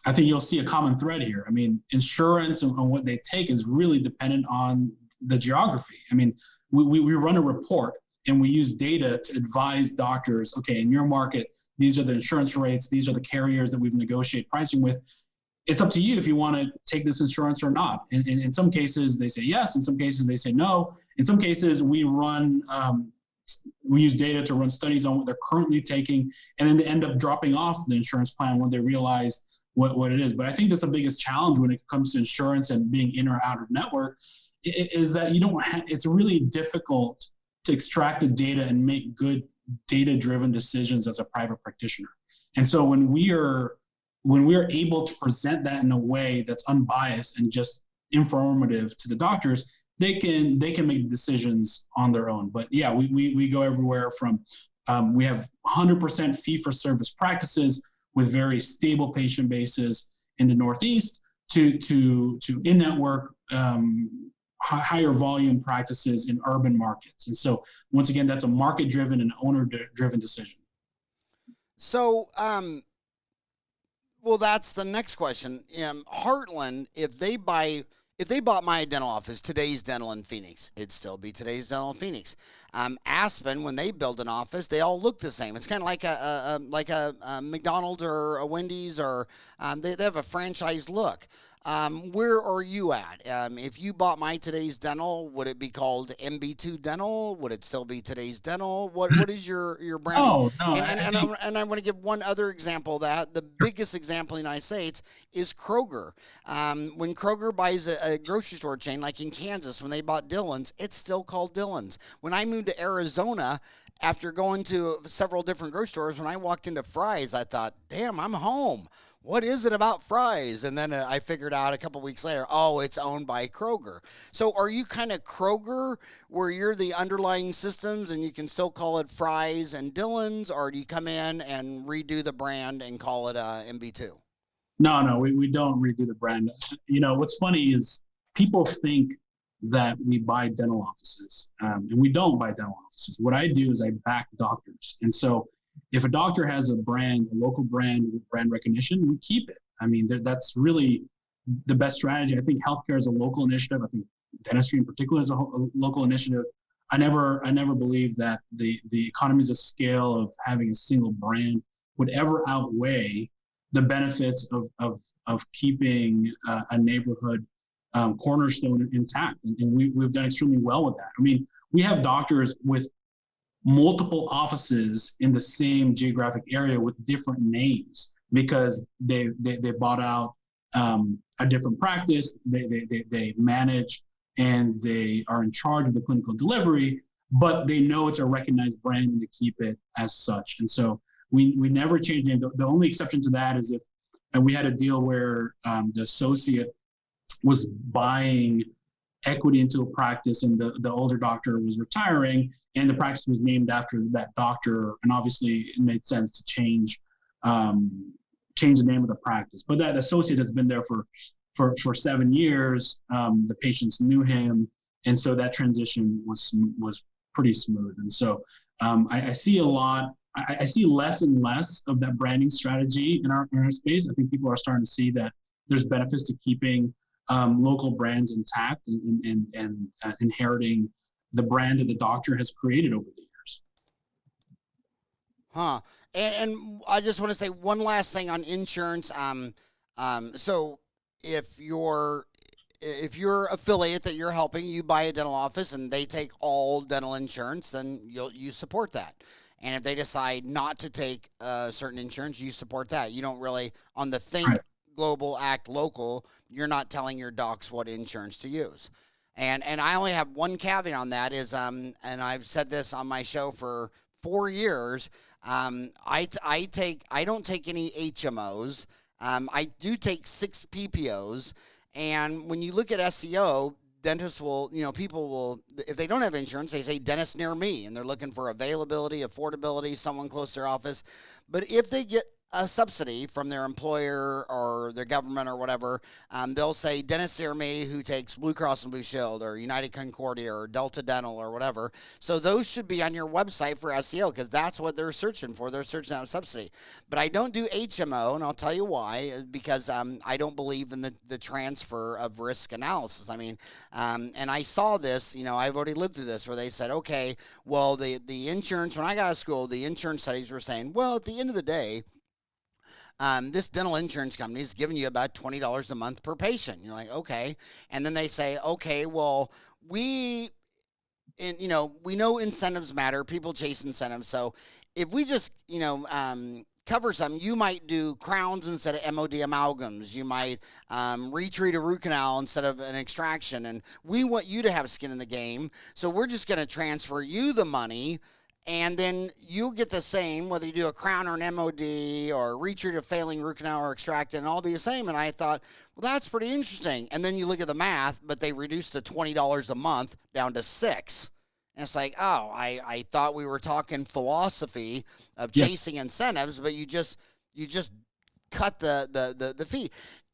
I think you'll see a common thread here. I mean, insurance and what they take is really dependent on the geography. I mean, we run a report and we use data to advise doctors, okay, in your market, these are the insurance rates, these are the carriers that we've negotiated pricing with. It's up to you if you want to take this insurance or not. In some cases, they say yes. In some cases, they say no. In some cases, we use data to run studies on what they're currently taking, and then they end up dropping off the insurance plan when they realize what it is. But I think that's the biggest challenge when it comes to insurance and being in or out of network, is that it's really difficult to extract the data and make good data-driven decisions as a private practitioner. And so when we are able to present that in a way that's unbiased and just informative to the doctors, they can make decisions on their own. But yeah, we go everywhere from we have 100% fee-for-service practices with very stable patient bases in the Northeast to in-network higher volume practices in urban markets. And so once again, that's a market-driven and owner-driven decision. So, well, that's the next question. Heartland, if they bought my dental office, Today's Dental in Phoenix, it'd still be Today's Dental in Phoenix. Aspen, when they build an office, they all look the same. It's kind of like a McDonald's or a Wendy's, or they have a franchise look. Where are you at? If you bought my Today's Dental, would it be called MB2 Dental? Would it still be Today's Dental? What is your branding? Oh, no. And I want to give one other example of that. The biggest example in the United States is Kroger. When Kroger buys a grocery store chain, like in Kansas, when they bought Dillon's, it's still called Dillon's. When I moved to Arizona, after going to several different grocery stores, when I walked into Fry's, I thought, damn, I'm home. What is it about Fry's? And then I figured out a couple weeks later, oh, it's owned by Kroger. So are you kind of Kroger, where you're the underlying systems and you can still call it Fry's and Dillon's, or do you come in and redo the brand and call it MB2? No, we don't redo the brand. What's funny is people think that we buy dental offices, and we don't buy dental offices. What I do is I back doctors. And so if a doctor has a brand, a local brand with brand recognition, we keep it. I mean, that's really the best strategy. I think healthcare is a local initiative. I think dentistry in particular is a local initiative. I never believe that the economies of scale of having a single brand would ever outweigh the benefits of keeping a neighborhood cornerstone intact. And we've done extremely well with that. I mean, we have doctors with multiple offices in the same geographic area with different names because they bought out a different practice. They manage and they are in charge of the clinical delivery, but they know it's a recognized brand and to keep it as such. And so we never change name. The only exception to that is if, and we had a deal where the associate was buying equity into a practice and the older doctor was retiring and the practice was named after that doctor. And obviously it made sense to change the name of the practice. But that associate has been there for 7 years. The patients knew him. And so that transition was pretty smooth. And so I see a lot, I see less and less of that branding strategy in our space. I think people are starting to see that there's benefits to keeping local brands intact and inheriting the brand that the doctor has created over the years. Huh. And I just want to say one last thing on insurance. So if your affiliate that you're helping, you buy a dental office and they take all dental insurance, then you support that. And if they decide not to take certain insurance, you support that. You don't really, on the think Right. global, act local, you're not telling your docs what insurance to use. And I only have one caveat on that is, and I've said this on my show for 4 years, I don't take any HMOs. I do take 6 PPOs. And when you look at SEO, dentists will, people will, if they don't have insurance, they say dentist near me, and they're looking for availability, affordability, someone close to their office. But if they get a subsidy from their employer or their government or whatever, they'll say dentist near me who takes Blue Cross and Blue Shield or United Concordia or Delta Dental or whatever. So those should be on your website for SEO because that's what they're searching for. They're searching out a subsidy. But I don't do HMO, and I'll tell you why, because I don't believe in the transfer of risk analysis. I mean, and I saw this, I've already lived through this where they said, okay, well, the insurance, when I got out of school, the insurance studies were saying, well, at the end of the day, this dental insurance company is giving you about $20 a month per patient. You're like, okay. And then they say, okay, well, we know incentives matter. People chase incentives. So if we just, cover some, you might do crowns instead of MOD amalgams. You might retreat a root canal instead of an extraction. And we want you to have skin in the game. So we're just going to transfer you the money. And then you'll get the same, whether you do a crown or an MOD or retreat a failing root canal or extract, and all be the same. And I thought, well, that's pretty interesting. And then you look at the math, but they reduced the $20 a month down to $6. And it's like, oh, I thought we were talking philosophy of chasing incentives, but you just cut the fee.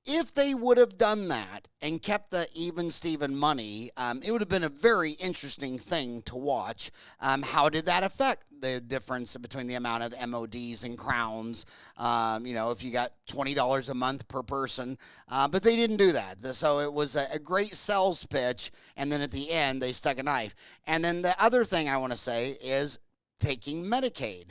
If they would have done that and kept the even Steven money, it would have been a very interesting thing to watch. How did that affect the difference between the amount of MODs and crowns? If you got $20 a month per person, but they didn't do that. So it was a great sales pitch, and then at the end, they stuck a knife. And then the other thing I want to say is taking Medicaid.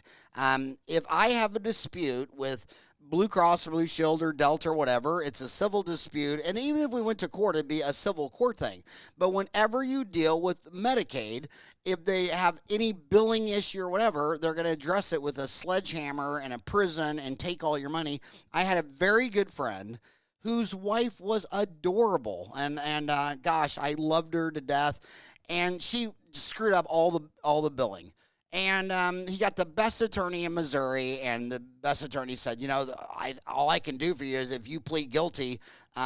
If I have a dispute with Blue Cross or Blue Shield or Delta or whatever, it's a civil dispute. And even if we went to court, it'd be a civil court thing. But whenever you deal with Medicaid, if they have any billing issue or whatever, they're going to address it with a sledgehammer and a prison and take all your money. I had a very good friend whose wife was adorable. And gosh, I loved her to death. And she screwed up all the billing. And he got the best attorney in Missouri, and the best attorney said, all I can do for you is if you plead guilty,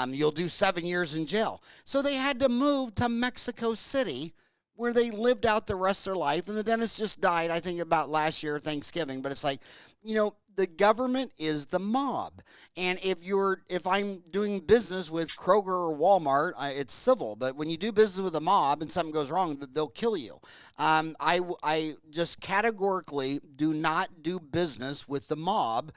you'll do 7 years in jail. So they had to move to Mexico City, where they lived out the rest of their life. And the dentist just died, I think, about last year, Thanksgiving. But it's like, the government is the mob. And if I'm doing business with Kroger or Walmart, it's civil. But when you do business with a mob and something goes wrong, they'll kill you. I just categorically do not do business with the mob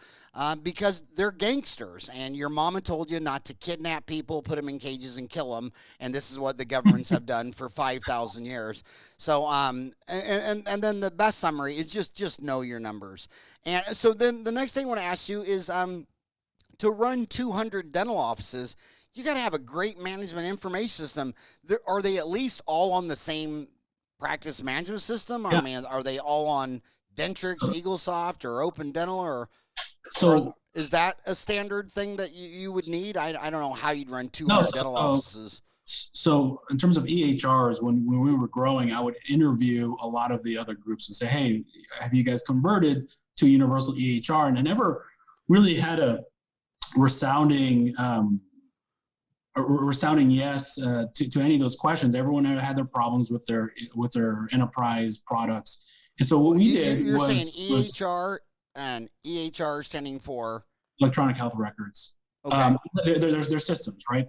because they're gangsters. And your mama told you not to kidnap people, put them in cages, and kill them. And this is what the governments have done for 5,000 years. So, and then the best summary is just know your numbers. And so then the next thing I want to ask you is to run 200 dental offices, you got to have a great management information system. Are they at least all on the same practice management system? Or, Yeah. I mean, are they all on Dentrix, EagleSoft, or Open Dental, or is that a standard thing that you would need? I don't know how you'd run 200 dental offices. So in terms of EHRs, when we were growing, I would interview a lot of the other groups and say, hey, have you guys converted to universal EHR? And I never really had a resounding yes to any of those questions. Everyone had their problems with their enterprise products. And so what we did you're was saying EHR and EHR standing for electronic health records. Okay. There's systems, right?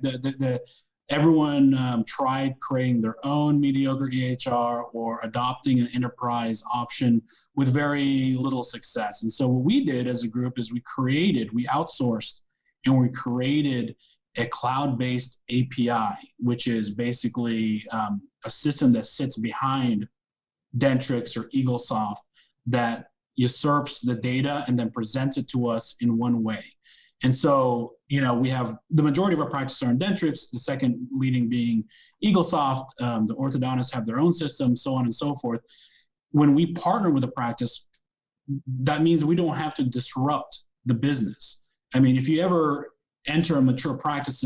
Everyone tried creating their own mediocre EHR or adopting an enterprise option with very little success. And so what we did as a group is we outsourced and we created a cloud-based API, which is basically a system that sits behind Dentrix or EagleSoft that usurps the data and then presents it to us in one way. And so, we have the majority of our practices are in Dentrix, the second leading being EagleSoft. The orthodontists have their own system, so on and so forth. When we partner with a practice, that means we don't have to disrupt the business. I mean, if you ever enter a mature practice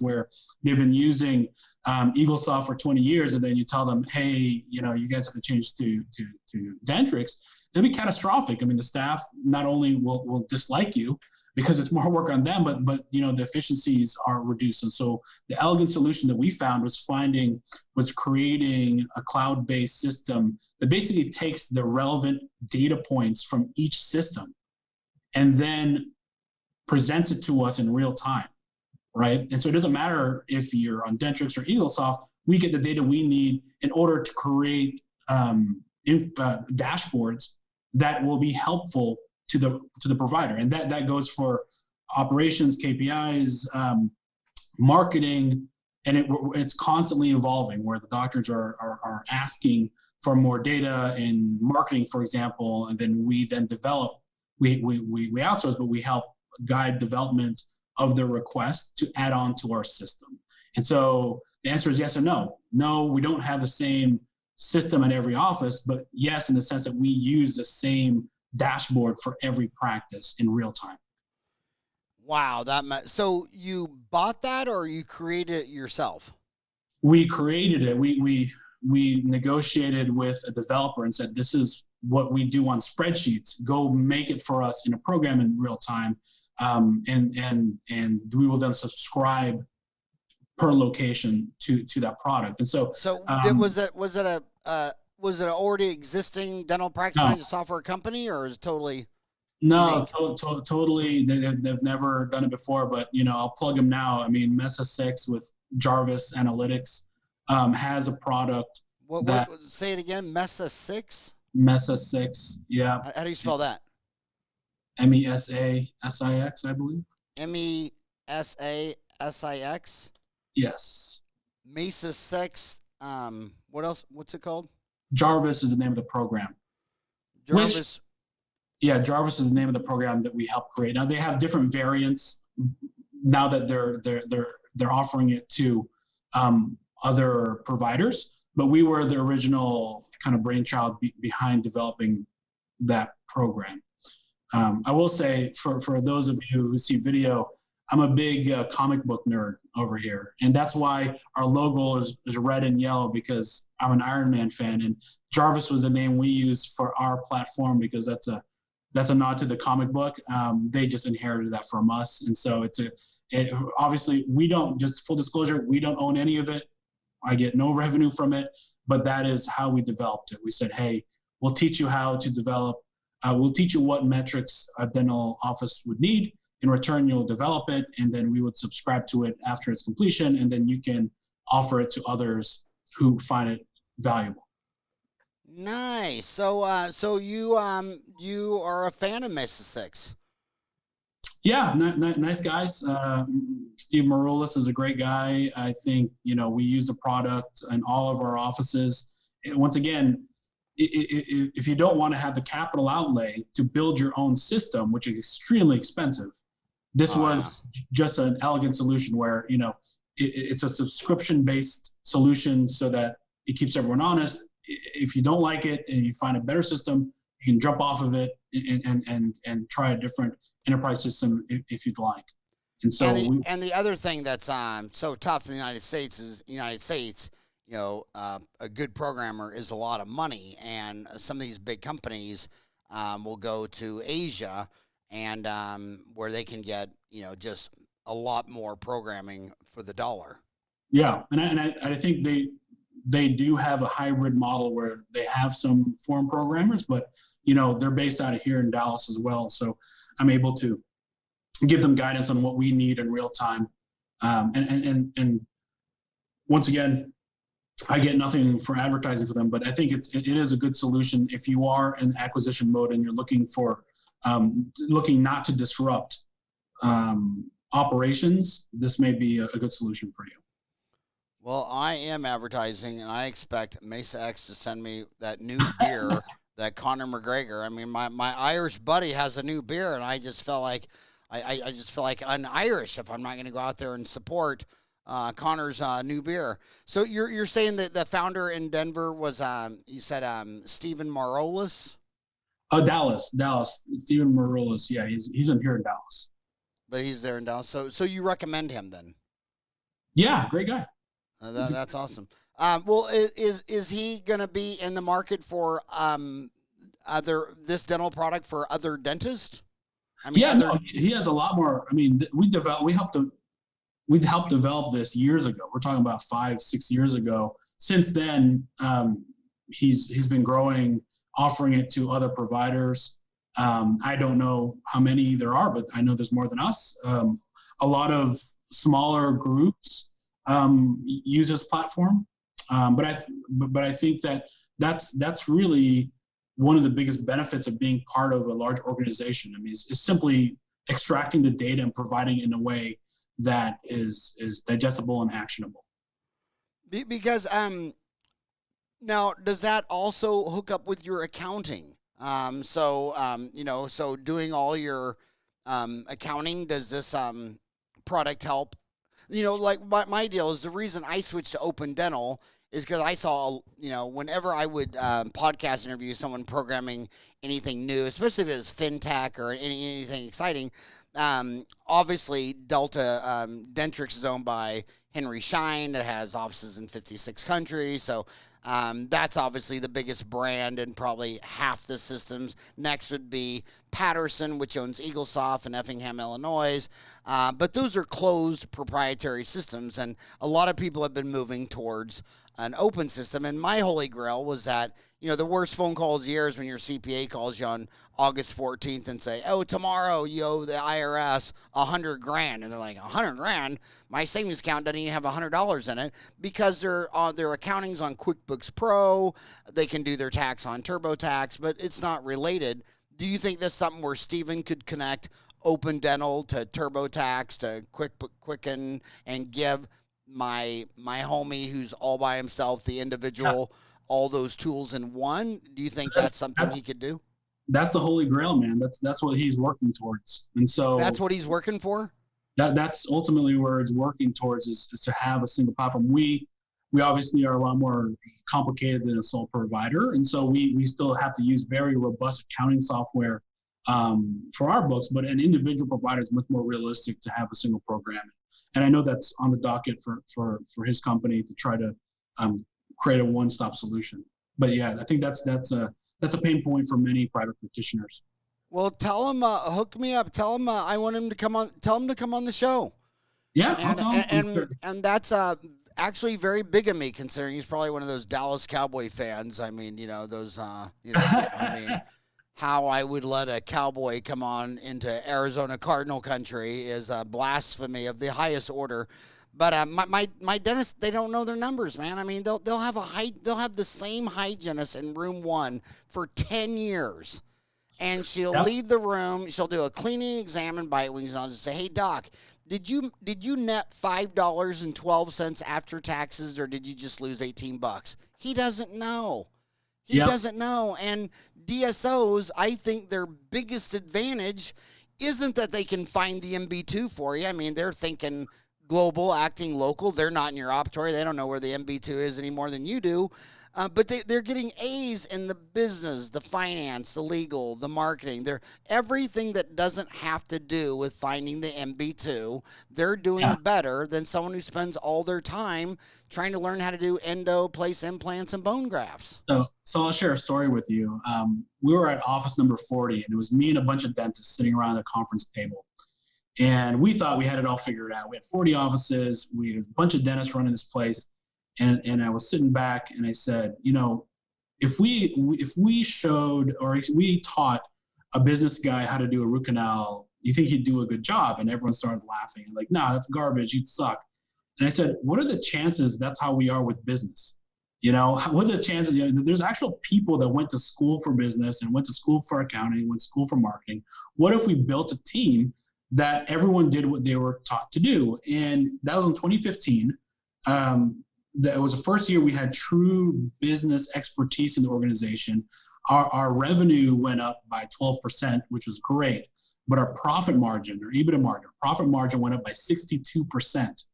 where they've been using EagleSoft for 20 years, and then you tell them, hey, you guys have to change to Dentrix, it'll be catastrophic. I mean, the staff not only will dislike you because it's more work on them, but the efficiencies are reduced. And so the elegant solution that we found was creating a cloud-based system that basically takes the relevant data points from each system and then presents it to us in real time, right? And so it doesn't matter if you're on Dentrix or EagleSoft, we get the data we need in order to create dashboards that will be helpful to the provider. And that goes for operations, KPIs, marketing, and it's constantly evolving where the doctors are asking for more data in marketing, for example, and then we develop, we outsource, but we help guide development of the request to add on to our system. And so the answer is yes or no. No, we don't have the same system at every office, but yes, in the sense that we use the same dashboard for every practice in real time. Wow, so you bought that or you created it yourself? We created it. We negotiated with a developer and said, this is what we do on spreadsheets. Go make it for us in a program in real time. And we will then subscribe per location to that product. And so was it an already existing dental practice management software company, or is it totally no totally they've never done it before, but I'll plug them now. I mean, Mesa 6 with Jarvis Analytics has a product. What say it again? Mesa 6? Mesa 6, yeah. How do you spell that? MESASIX, I believe. MESASIX? Yes. Mesa 6. What else? What's it called? Jarvis is the name of the program. Jarvis. Jarvis is the name of the program that we help create. Now they have different variants now that they're offering it to other providers, but we were the original kind of brainchild behind developing that program. I will say for those of you who see video, I'm a big comic book nerd over here. And that's why our logo is red and yellow, because I'm an Iron Man fan. And Jarvis was the name we used for our platform because that's a nod to the comic book. They just inherited that from us. And so obviously we don't, just full disclosure, we don't own any of it. I get no revenue from it, but that is how we developed it. We said, hey, we'll teach you how to develop we'll teach you what metrics a dental office would need. In return, you'll develop it, and then we would subscribe to it after its completion, and then you can offer it to others who find it valuable. Nice. So you are a fan of Mesa 6. Yeah, nice guys. Steve Maroulis is a great guy. I think, we use the product in all of our offices. And once again, if you don't want to have the capital outlay to build your own system, which is extremely expensive, this was just an elegant solution where, it's a subscription-based solution so that it keeps everyone honest. If you don't like it and you find a better system, you can jump off of it and try a different enterprise system if you'd like. And so, and the other thing that's so tough in the United States, a good programmer is a lot of money, and some of these big companies will go to Asia and where they can get just a lot more programming for the dollar. Yeah, and I think they do have a hybrid model where they have some foreign programmers, but they're based out of here in Dallas as well. So I'm able to give them guidance on what we need in real time. And once again, I get nothing for advertising for them, but I think it is a good solution if you are in acquisition mode and you're looking not to disrupt operations. This may be a good solution for you. Well, I am advertising, and I expect Mesa X to send me that new beer that Conor McGregor. I mean, my Irish buddy has a new beer, and I just felt like I just feel like I'm Irish if I'm not going to go out there and support Conor's new beer. So you're saying that the founder in Denver was you said Stephen Maroulis? Dallas. Stephen Maroulis. Yeah, he's in here in Dallas. But he's there in Dallas. So you recommend him then? Yeah, great guy. That's awesome. Well, is he going to be in the market for this dental product for other dentists? I mean, he has a lot more. I mean, we helped develop this years ago. We're talking about 5-6 years ago. Since then, he's been growing, offering it to other providers. I don't know how many there are, but I know there's more than us. A lot of smaller groups use this platform, but I think that's really one of the biggest benefits of being part of a large organization. I mean, it's simply extracting the data and providing it in a way that is digestible and actionable. Because now does that also hook up with your accounting? So doing all your accounting, does this product help? Like my deal is the reason I switched to Open Dental is because I saw, whenever I would podcast interview someone programming anything new, especially if it was fintech or anything exciting. Obviously, Delta Dentrix is owned by Henry Schein that has offices in 56 countries. So that's obviously the biggest brand and probably half the systems. Next would be Patterson, which owns Eaglesoft in Effingham, Illinois. But those are closed proprietary systems, and a lot of people have been moving towards an open system. And my holy grail was that, the worst phone calls of the year is when your CPA calls you on August 14th and say, oh, tomorrow you owe the IRS $100,000. And they're like, $100,000? My savings account doesn't even have $100 in it, because their accounting's on QuickBooks Pro. They can do their tax on TurboTax, but it's not related. Do you think that's something where Stephen could connect Open Dental to TurboTax to Quicken and give my homie who's all by himself, the individual, all those tools in one? Do you think that's something he could do? That's the holy grail, man. That's what he's working towards. And so that's what he's working for? That's ultimately where it's working towards is to have a single platform. We obviously are a lot more complicated than a sole provider. And so we still have to use very robust accounting software for our books, but an individual provider is much more realistic to have a single program. And I know that's on the docket for his company to try to create a one-stop solution. But yeah, I think that's a pain point for many private practitioners. Well, tell him, hook me up. Tell him I want him to come on. Tell him to come on the show. Yeah, I'll tell him. And that's actually very big of me, considering he's probably one of those Dallas Cowboy fans. I mean, those. I mean, how I would let a cowboy come on into Arizona Cardinal country is a blasphemy of the highest order. But my dentist, they don't know their numbers, man. I mean, they'll have they'll have the same hygienist in room 1 for 10 years. And she'll Yep. leave the room. She'll do a cleaning exam and bite wings, and I'll just say, "Hey, doc, did you net $5.12 after taxes, or did you just lose $18?" He doesn't know. He Yep. doesn't know. And DSOs, I think their biggest advantage isn't that they can find the MB2 for you. I mean, they're thinking global, acting local. They're not in your operatory. They don't know where the MB2 is any more than you do. But they're getting A's in the business, the finance, the legal, the marketing. They're everything that doesn't have to do with finding the MB2. They're doing better than someone who spends all their time trying to learn how to do endo, place implants, and bone grafts. So I'll share a story with you. We were at office number 40, and it was me and a bunch of dentists sitting around a conference table. And we thought we had it all figured out. We had 40 offices. We had a bunch of dentists running this place. And I was sitting back and I said, if we showed, or if we taught a business guy how to do a root canal, you think he'd do a good job? And everyone started laughing. Like, no, that's garbage. You'd suck. And I said, what are the chances that's how we are with business? What are the chances? There's actual people that went to school for business and went to school for accounting, went to school for marketing. What if we built a team that everyone did what they were taught to do? And that was in 2015. That was the first year we had true business expertise in the organization. Our revenue went up by 12%, which was great, but our profit margin, or EBITDA margin, profit margin went up by 62%.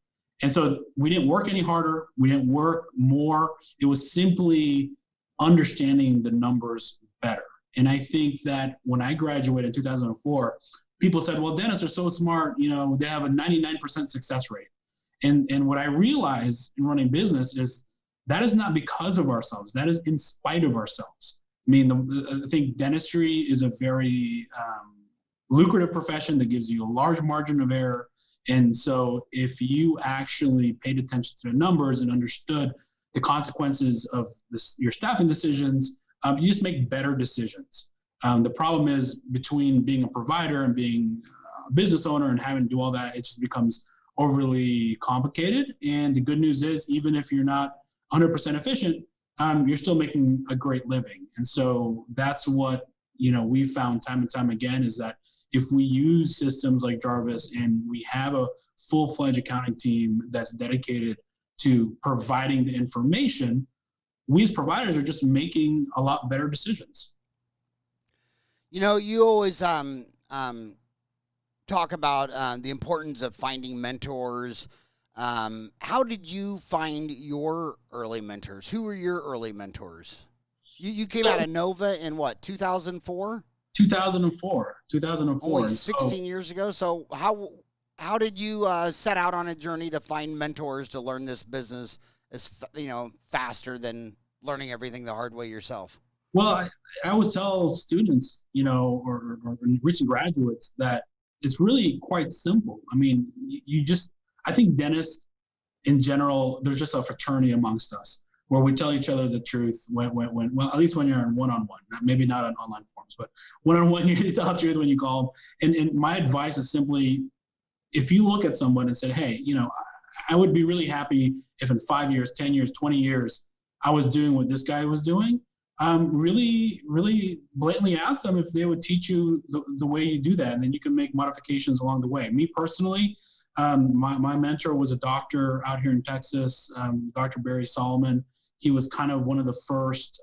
And so we didn't work any harder. We didn't work more. It was simply understanding the numbers better. And I think that when I graduated in 2004, people said, well, dentists are so smart, they have a 99% success rate. And what I realized in running business is that is not because of ourselves. That is in spite of ourselves. I mean, I think dentistry is a very lucrative profession that gives you a large margin of error. And so if you actually paid attention to the numbers and understood the consequences of your staffing decisions, you just make better decisions. The problem is between being a provider and being a business owner and having to do all that, it just becomes overly complicated. And the good news is, even if you're not 100% efficient, you're still making a great living. And so that's what, we've found time and time again, is that if we use systems like Jarvis and we have a full-fledged accounting team that's dedicated to providing the information, we as providers are just making a lot better decisions. You always talk about the importance of finding mentors. How did you find your early mentors? Who were your early mentors? You came out of Nova in what, 2004? 2004. Only 16 years ago. So how did you set out on a journey to find mentors to learn this business as faster than learning everything the hard way yourself? Well, I always tell students, or recent graduates, that it's really quite simple. I mean, I think dentists in general, there's just a fraternity amongst us where we tell each other the truth well, at least when you're in one-on-one, maybe not on online forums, but one-on-one, you tell the truth when you call them. And my advice is simply, if you look at someone and said, hey, I would be really happy if in 5 years, 10 years, 20 years, I was doing what this guy was doing. Really, really blatantly ask them if they would teach you the way you do that, and then you can make modifications along the way. Me personally, my mentor was a doctor out here in Texas, Dr. Barry Solomon. He was kind of one of the first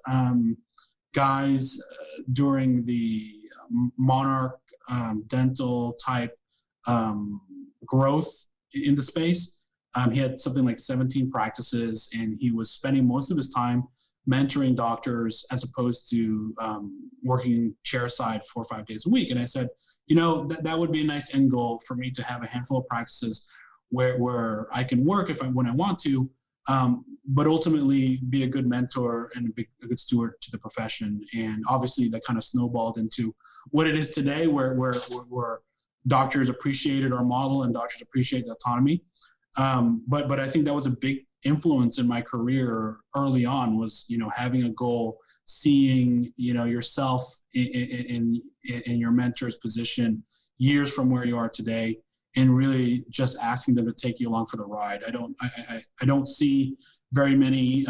guys during the Monarch dental type growth in the space. He had something like 17 practices, and he was spending most of his time mentoring doctors as opposed to working chairside 4 or 5 days a week. And I said, that would be a nice end goal for me, to have a handful of practices where I can work when I want to, but ultimately be a good mentor and a good steward to the profession. And obviously that kind of snowballed into what it is today, where doctors appreciated our model and doctors appreciate the autonomy. But I think that was a big influence in my career early on, was, having a goal, seeing, yourself in your mentor's position years from where you are today, and really just asking them to take you along for the ride. I don't see very many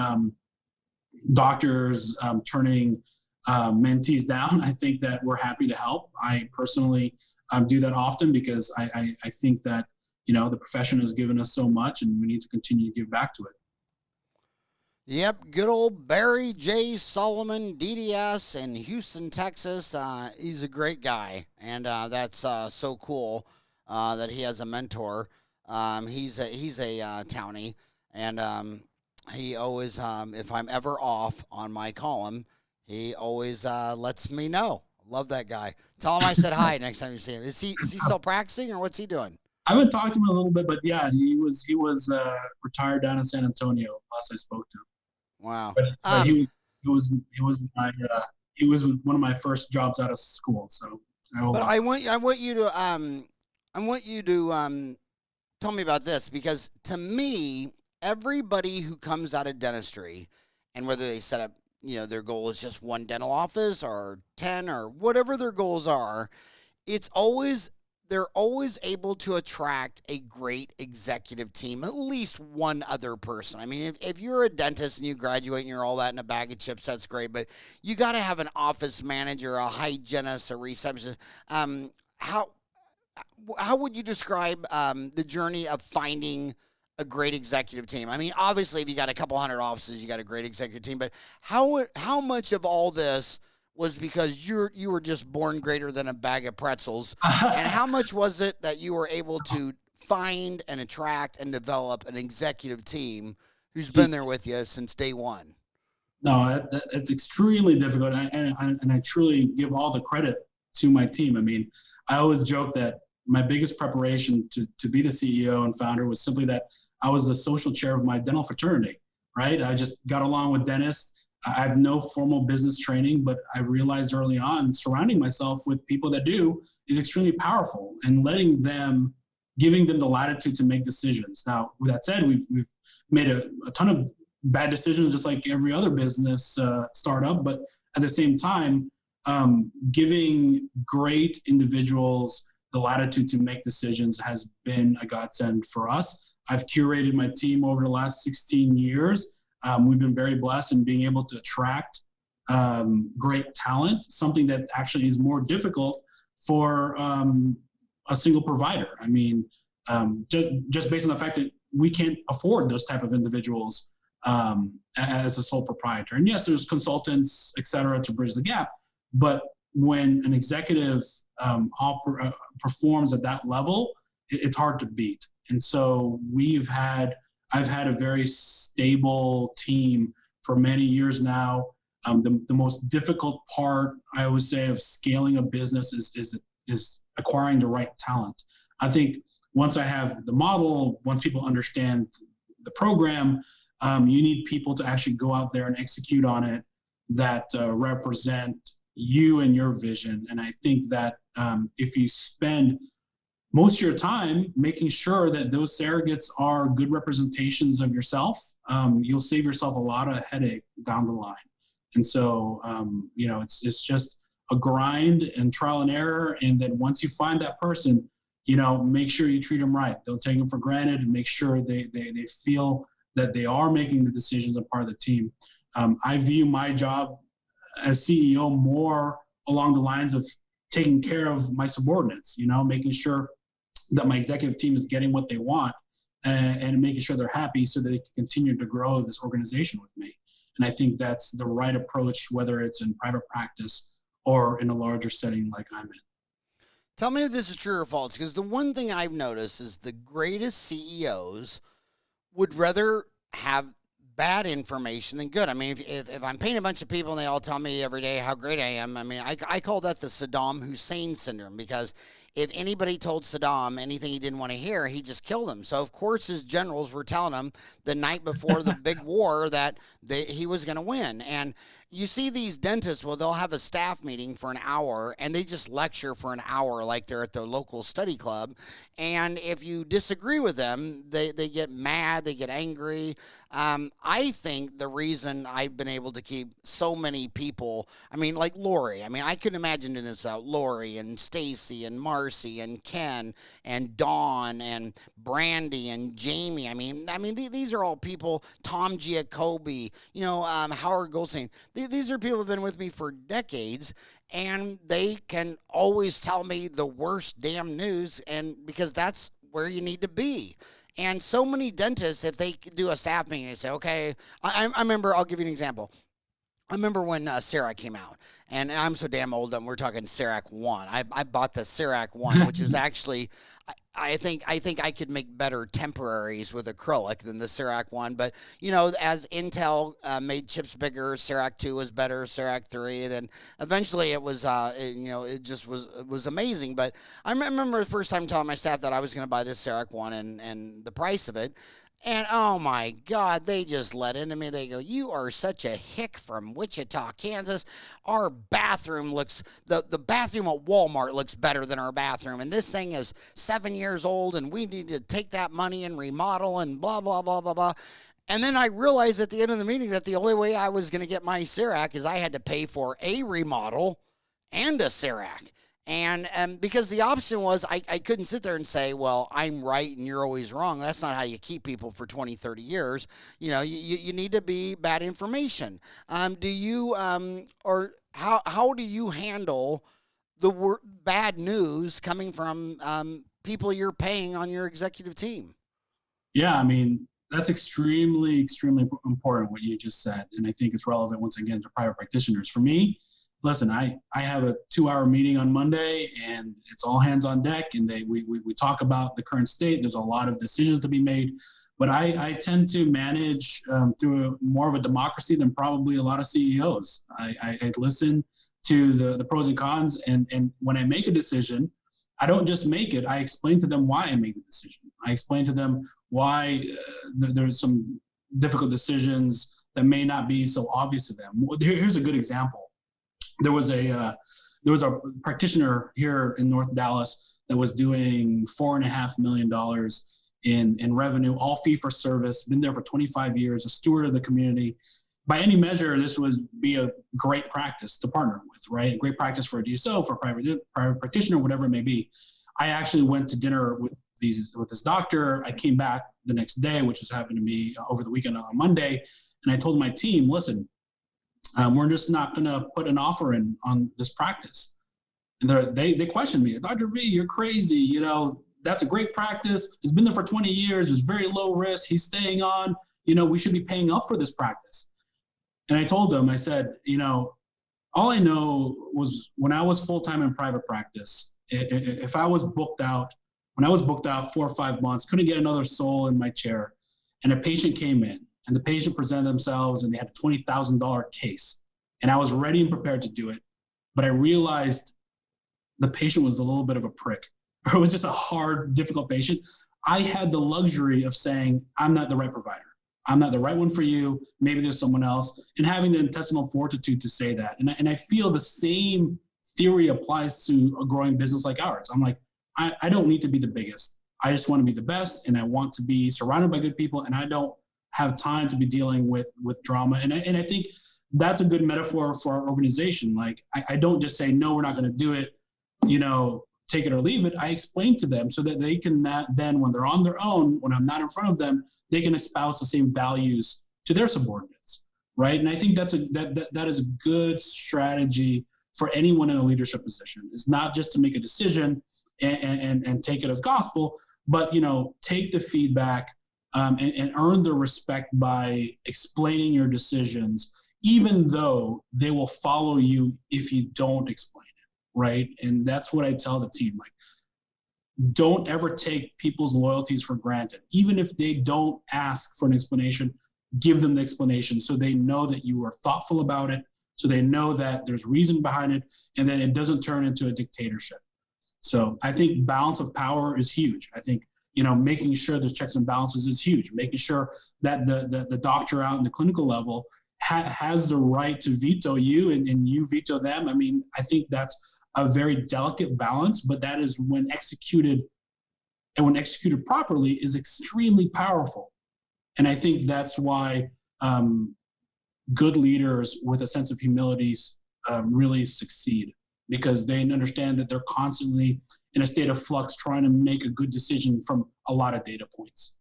doctors turning mentees down. I think that we're happy to help. I personally do that often because I think that, the profession has given us so much, and we need to continue to give back to it. Yep, good old Barry J. Solomon, DDS in Houston, Texas. He's a great guy, and that's so cool that he has a mentor. He's a townie, and he always, if I'm ever off on my column, he always lets me know. Love that guy. Tell him I said hi next time you see him. Is he still practicing, or what's he doing? I haven't talked to him a little bit, but yeah, he was retired down in San Antonio last I spoke to him. Wow. But he was one of my first jobs out of school. So I want you to tell me about this, because to me, everybody who comes out of dentistry, and whether they set up, their goal is just one dental office or 10 or whatever their goals are, they're always able to attract a great executive team, at least one other person. I mean, if you're a dentist and you graduate and you're all that in a bag of chips, that's great, but you got to have an office manager, a hygienist, a receptionist. How would you describe the journey of finding a great executive team? I mean, obviously, if you got a couple hundred offices, you got a great executive team, but how much of all this was because you were just born greater than a bag of pretzels, and how much was it that you were able to find and attract and develop an executive team who's been there with you since day one? No, it's extremely difficult, and I truly give all the credit to my team. I mean, I always joke that my biggest preparation to be the CEO and founder was simply that I was the social chair of my dental fraternity, right? I just got along with dentists. I have no formal business training, but I realized early on surrounding myself with people that do is extremely powerful, and giving them the latitude to make decisions. Now, with that said, we've made a ton of bad decisions, just like every other business startup, but at the same time, giving great individuals the latitude to make decisions has been a godsend for us. I've curated my team over the last 16 years. We've been very blessed in being able to attract great talent, something that actually is more difficult for a single provider. I mean, just based on the fact that we can't afford those type of individuals as a sole proprietor. And yes, there's consultants, et cetera, to bridge the gap. But when an executive performs at that level, it's hard to beat. And so I've had a very stable team for many years now. The most difficult part, I would say, of scaling a business is acquiring the right talent. I think once I have the model, once people understand the program, you need people to actually go out there and execute on it that represent you and your vision. And I think that if you spend most of your time making sure that those surrogates are good representations of yourself, you'll save yourself a lot of headache down the line. And so, it's just a grind and trial and error. And then once you find that person, make sure you treat them right. Don't take them for granted, and make sure they feel that they are making the decisions and part of the team. I view my job as CEO more along the lines of taking care of my subordinates, making sure that my executive team is getting what they want and making sure they're happy so that they can continue to grow this organization with me. And I think that's the right approach, whether it's in private practice or in a larger setting like I'm in. Tell me if this is true or false, because the one thing I've noticed is the greatest CEOs would rather have bad information than good. I mean, if I'm paying a bunch of people and they all tell me every day how great I am, I mean, I call that the Saddam Hussein syndrome, because if anybody told Saddam anything he didn't want to hear, he just killed him. So of course his generals were telling him the night before the big war that he was going to win. And you see these dentists, well, they'll have a staff meeting for an hour and they just lecture for an hour like they're at their local study club. And if you disagree with them, they get mad, they get angry. I think the reason I've been able to keep so many people, I mean, like Lori, I mean, I couldn't imagine doing this without Lori and Stacy and Marcy and Ken and Dawn and Brandy and Jamie. I mean, these are all people, Tom Giacobbe, Howard Goldstein. These are people who have been with me for decades, and they can always tell me the worst damn news, and because that's where you need to be. And so many dentists, if they do a staff meeting, they say, okay, I remember, I'll give you an example. I remember when CEREC came out, and I'm so damn old, we're talking CEREC 1. I bought the CEREC 1, which is actually, I think I could make better temporaries with acrylic than the CEREC 1. But, as Intel made chips bigger, CEREC 2 was better, CEREC 3. Then eventually it was, it just was amazing. But I remember the first time telling my staff that I was going to buy this CEREC 1 and the price of it. And oh my God, they just let into me. They go, you are such a hick from Wichita, Kansas. Our bathroom looks, the bathroom at Walmart looks better than our bathroom. And this thing is 7 years old and we need to take that money and remodel and blah, blah, blah, blah, blah. And then I realized at the end of the meeting that the only way I was going to get my CEREC is I had to pay for a remodel and a CEREC. And because the option was I couldn't sit there and say, well, I'm right and you're always wrong. That's not how you keep people for 20, 30 years. You need to be bad information. Do you or how do you handle the bad news coming from people you're paying on your executive team? Yeah, I mean, that's extremely, extremely important what you just said. And I think it's relevant once again to private practitioners. For me, listen, I have a 2-hour meeting on Monday and it's all hands on deck and we talk about the current state. There's a lot of decisions to be made, but I tend to manage through more of a democracy than probably a lot of CEOs. I listen to the pros and cons, and when I make a decision, I don't just make it. I explain to them why I made the decision. I explain to them why there's some difficult decisions that may not be so obvious to them. Here's a good example. There was a practitioner here in North Dallas that was doing $4.5 million in revenue, all fee for service, been there for 25 years, a steward of the community. By any measure, this would be a great practice to partner with, right? A great practice for a DSO, for a private practitioner, whatever it may be. I actually went to dinner with this doctor. I came back the next day, which was happening to me over the weekend on Monday, and I told my team, listen, we're just not going to put an offer in on this practice. And they questioned me, Dr. V, you're crazy. That's a great practice. It's been there for 20 years. It's very low risk. He's staying on. We should be paying up for this practice. And I told them, I said, all I know was when I was full-time in private practice, if I was booked out, when I was booked out 4 or 5 months, couldn't get another soul in my chair, and a patient came in, and the patient presented themselves and they had a $20,000 case. And I was ready and prepared to do it. But I realized the patient was a little bit of a prick. Or it was just a hard, difficult patient. I had the luxury of saying, I'm not the right provider. I'm not the right one for you. Maybe there's someone else. And having the intestinal fortitude to say that. And I feel the same theory applies to a growing business like ours. I'm like, I don't need to be the biggest. I just want to be the best. And I want to be surrounded by good people. And I don't have time to be dealing with drama. And I think that's a good metaphor for our organization. Like, I don't just say, no, we're not going to do it, take it or leave it. I explain to them so that they can then, when they're on their own, when I'm not in front of them, they can espouse the same values to their subordinates, right? And I think that is a good strategy for anyone in a leadership position. It's not just to make a decision and take it as gospel, but take the feedback and earn their respect by explaining your decisions, even though they will follow you if you don't explain it, right? And that's what I tell the team. Like, don't ever take people's loyalties for granted. Even if they don't ask for an explanation, give them the explanation so they know that you are thoughtful about it, so they know that there's reason behind it, and then it doesn't turn into a dictatorship. So I think balance of power is huge. I think, making sure there's checks and balances is huge. Making sure that the doctor out in the clinical level has the right to veto you and you veto them. I mean, I think that's a very delicate balance, but that is when executed properly is extremely powerful. And I think that's why good leaders with a sense of humility really succeed, because they understand that they're constantly in a state of flux trying to make a good decision from a lot of data points.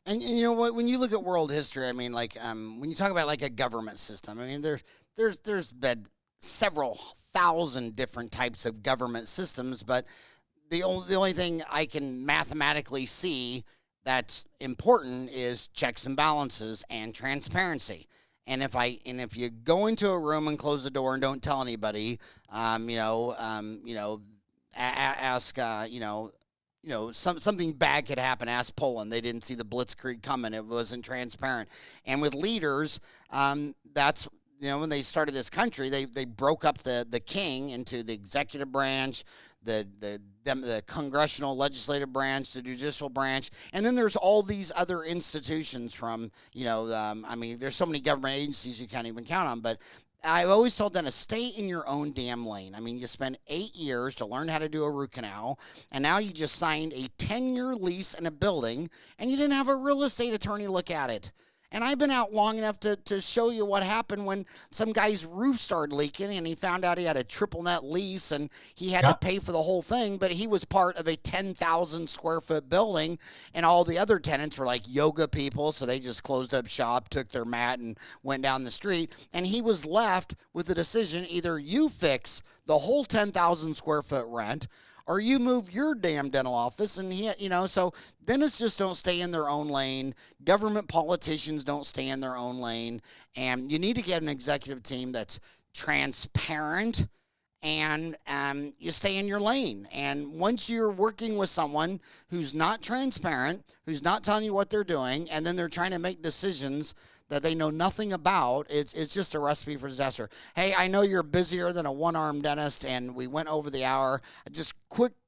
And you know what? When you look at world history, I mean, like when you talk about like a government system, I mean, there's been several thousand different types of government systems, but the only thing I can mathematically see that's important is checks and balances and transparency. And if you go into a room and close the door and don't tell anybody, ask something bad could happen. Ask Poland; they didn't see the Blitzkrieg coming; it wasn't transparent. And with leaders, that's when they started this country, they broke up the king into the executive branch, the congressional legislative branch, the judicial branch, and then there's all these other institutions from, there's so many government agencies you can't even count on, but I've always told them to stay in your own damn lane. I mean, you spent 8 years to learn how to do a root canal, and now you just signed a 10-year lease in a building, and you didn't have a real estate attorney look at it. And I've been out long enough to show you what happened when some guy's roof started leaking and he found out he had a triple net lease and he had to pay for the whole thing, but he was part of a 10,000 square foot building and all the other tenants were like yoga people, so they just closed up shop, took their mat and went down the street, and he was left with the decision: either you fix the whole 10,000 square foot rent or you move your damn dental office. And so dentists just don't stay in their own lane. Government politicians don't stay in their own lane. And you need to get an executive team that's transparent and you stay in your lane. And once you're working with someone who's not transparent, who's not telling you what they're doing, and then they're trying to make decisions that they know nothing about, it's just a recipe for disaster. Hey, I know you're busier than a one-armed dentist, and we went over the hour. Just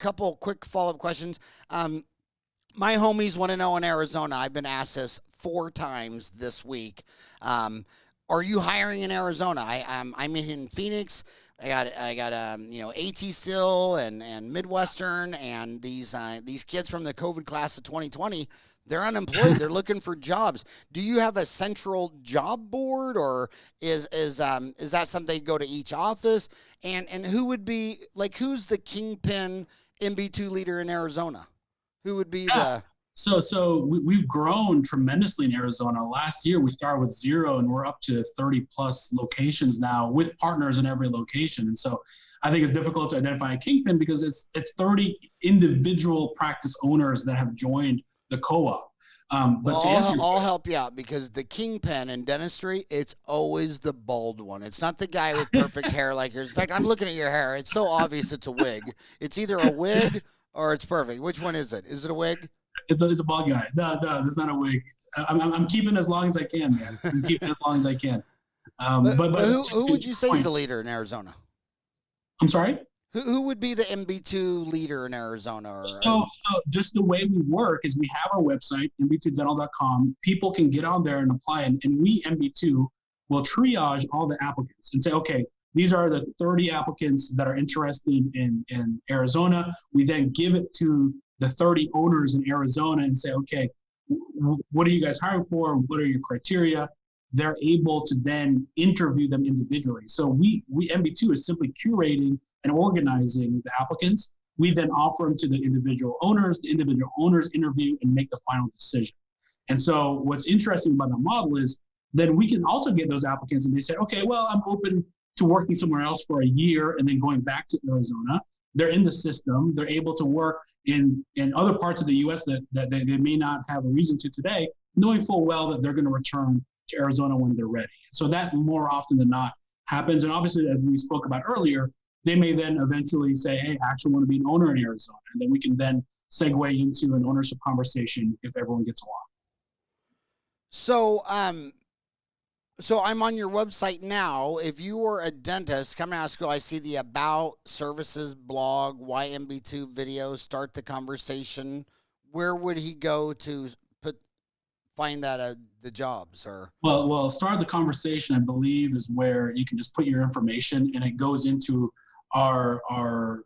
couple quick follow-up questions. My homies want to know in Arizona, I've been asked this 4 times this week. Are you hiring in Arizona? I'm in Phoenix. I got AT still and Midwestern, and these kids from the COVID class of 2020. They're unemployed. They're looking for jobs. Do you have a central job board, or is that something they go to each office? And who would be who's the kingpin MB2 leader in Arizona? Who would be the? So we've grown tremendously in Arizona. Last year we started with 0, and we're up to 30 plus locations now with partners in every location. And so I think it's difficult to identify a kingpin because it's 30 individual practice owners that have joined the co-op. I'll help you out, because the kingpin in dentistry, it's always the bald one. It's not the guy with perfect hair like yours. In fact, I'm looking at your hair. It's so obvious it's a wig. It's either a wig or it's perfect. Which one is it? Is it a wig? It's a bald guy. No, it's not a wig. I'm keeping as long as I can, man. I'm keeping as long as I can. But who would you say is the leader in Arizona? I'm sorry? Who would be the MB2 leader in Arizona? So just the way we work is we have our website, mb2dental.com. People can get on there and apply, and we, MB2, will triage all the applicants and say, okay, these are the 30 applicants that are interested in Arizona. We then give it to the 30 owners in Arizona and say, okay, what are you guys hiring for? What are your criteria? They're able to then interview them individually. So we MB2 is simply curating and organizing the applicants. We then offer them to the individual owners. The individual owners interview and make the final decision. And so what's interesting about the model is then we can also get those applicants and they say, okay, well, I'm open to working somewhere else for a year and then going back to Arizona. They're in the system. They're able to work in other parts of the US that they may not have a reason to today, knowing full well that they're going to return to Arizona when they're ready. So that more often than not happens. And obviously, as we spoke about earlier, they may then eventually say, hey, I actually want to be an owner in Arizona. And then we can then segue into an ownership conversation if everyone gets along. So I'm on your website now. If you were a dentist coming out of school, I see the About Services blog, why MB2 video, start the conversation. Where would he go to find that the jobs? Or Well, start the conversation, I believe, is where you can just put your information and it goes into our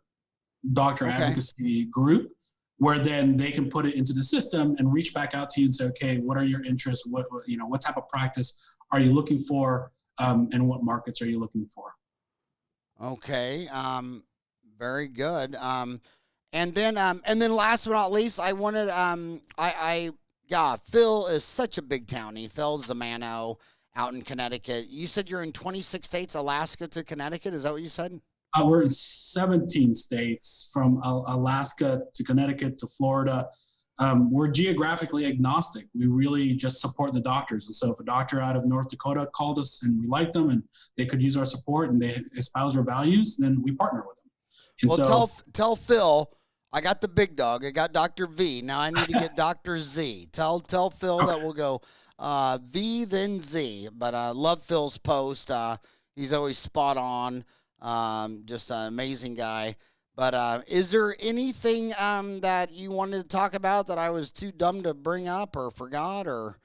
doctor advocacy group, where then they can put it into the system and reach back out to you and say, okay, what are your interests? What type of practice are you looking for? And what markets are you looking for? Okay. Very good. And then last but not least, I wanted, Phil is such a big townie. Phil Zamano out in Connecticut. You said you're in 26 states, Alaska to Connecticut. Is that what you said? We're in 17 states, from Alaska to Connecticut to Florida. We're geographically agnostic. We really just support the doctors. And so if a doctor out of North Dakota called us and we liked them and they could use our support and they espouse our values, then we partner with them. And well, tell Phil, I got the big dog. I got Dr. V. Now I need to get Dr. Z. Tell Phil that we'll go V then Z. But I love Phil's post. He's always spot on. Just an amazing guy. But is there anything that you wanted to talk about that I was too dumb to bring up or forgot? Or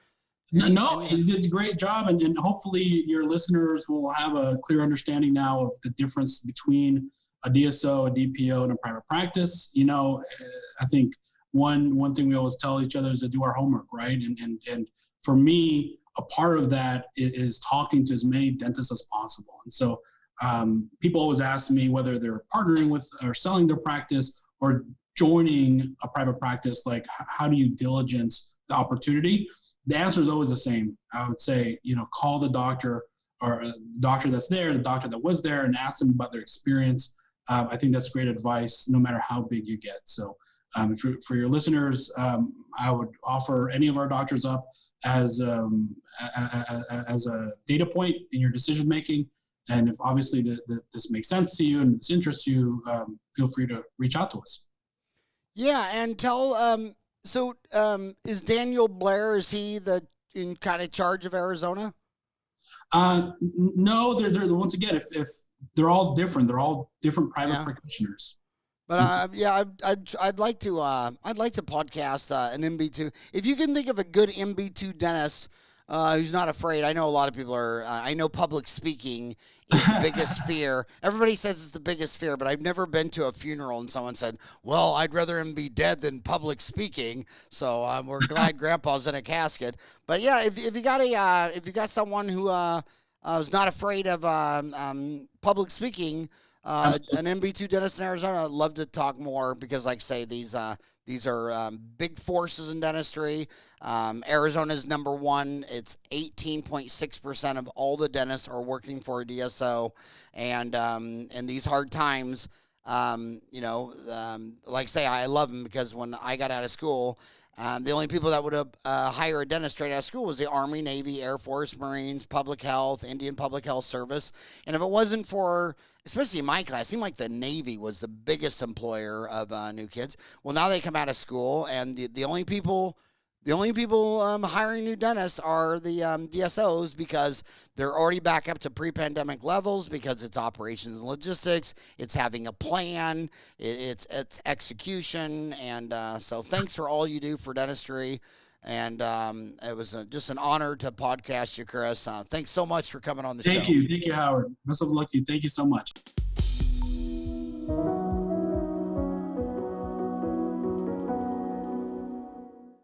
No, you did a great job, and hopefully your listeners will have a clear understanding now of the difference between a DSO, a DPO, and a private practice. I think one thing we always tell each other is to do our homework, right? And for me, a part of that is talking to as many dentists as possible. And so people always ask me whether they're partnering with or selling their practice or joining a private practice, like how do you diligence the opportunity? The answer is always the same. I would say, call the doctor or the doctor that's there, the doctor that was there, and ask them about their experience. I think that's great advice, no matter how big you get. So for your listeners, I would offer any of our doctors up as a data point in your decision making. And if obviously this makes sense to you and this interests you, feel free to reach out to us. Yeah, and tell is Daniel Blair, is he in kind of charge of Arizona? No, they're once again, if they're all different private practitioners. But I'd like to podcast an MB2. If you can think of a good MB2 dentist who's not afraid. I know a lot of people are. I know public speaking is the biggest fear. Everybody says it's the biggest fear, but I've never been to a funeral and someone said, "Well, I'd rather him be dead than public speaking." So we're glad Grandpa's in a casket. But yeah, if you got someone who is not afraid of public speaking. An MB2 dentist in Arizona, I'd love to talk more because, like I say, these are big forces in dentistry. Arizona's number one. It's 18.6% of all the dentists are working for a DSO. And in these hard times, like I say, I love them because when I got out of school, the only people that would hire a dentist straight out of school was the Army, Navy, Air Force, Marines, Public Health, Indian Public Health Service. And if it wasn't for, especially in my class, it seemed like the Navy was the biggest employer of new kids. Well, now they come out of school, and the only people hiring new dentists are the DSOs because they're already back up to pre-pandemic levels because it's operations and logistics, it's having a plan, it's execution, and so thanks for all you do for dentistry. And it was just an honor to podcast you, Chris. Thanks so much for coming on the show. Thank you, Howard. Best of luck to you. Thank you so much.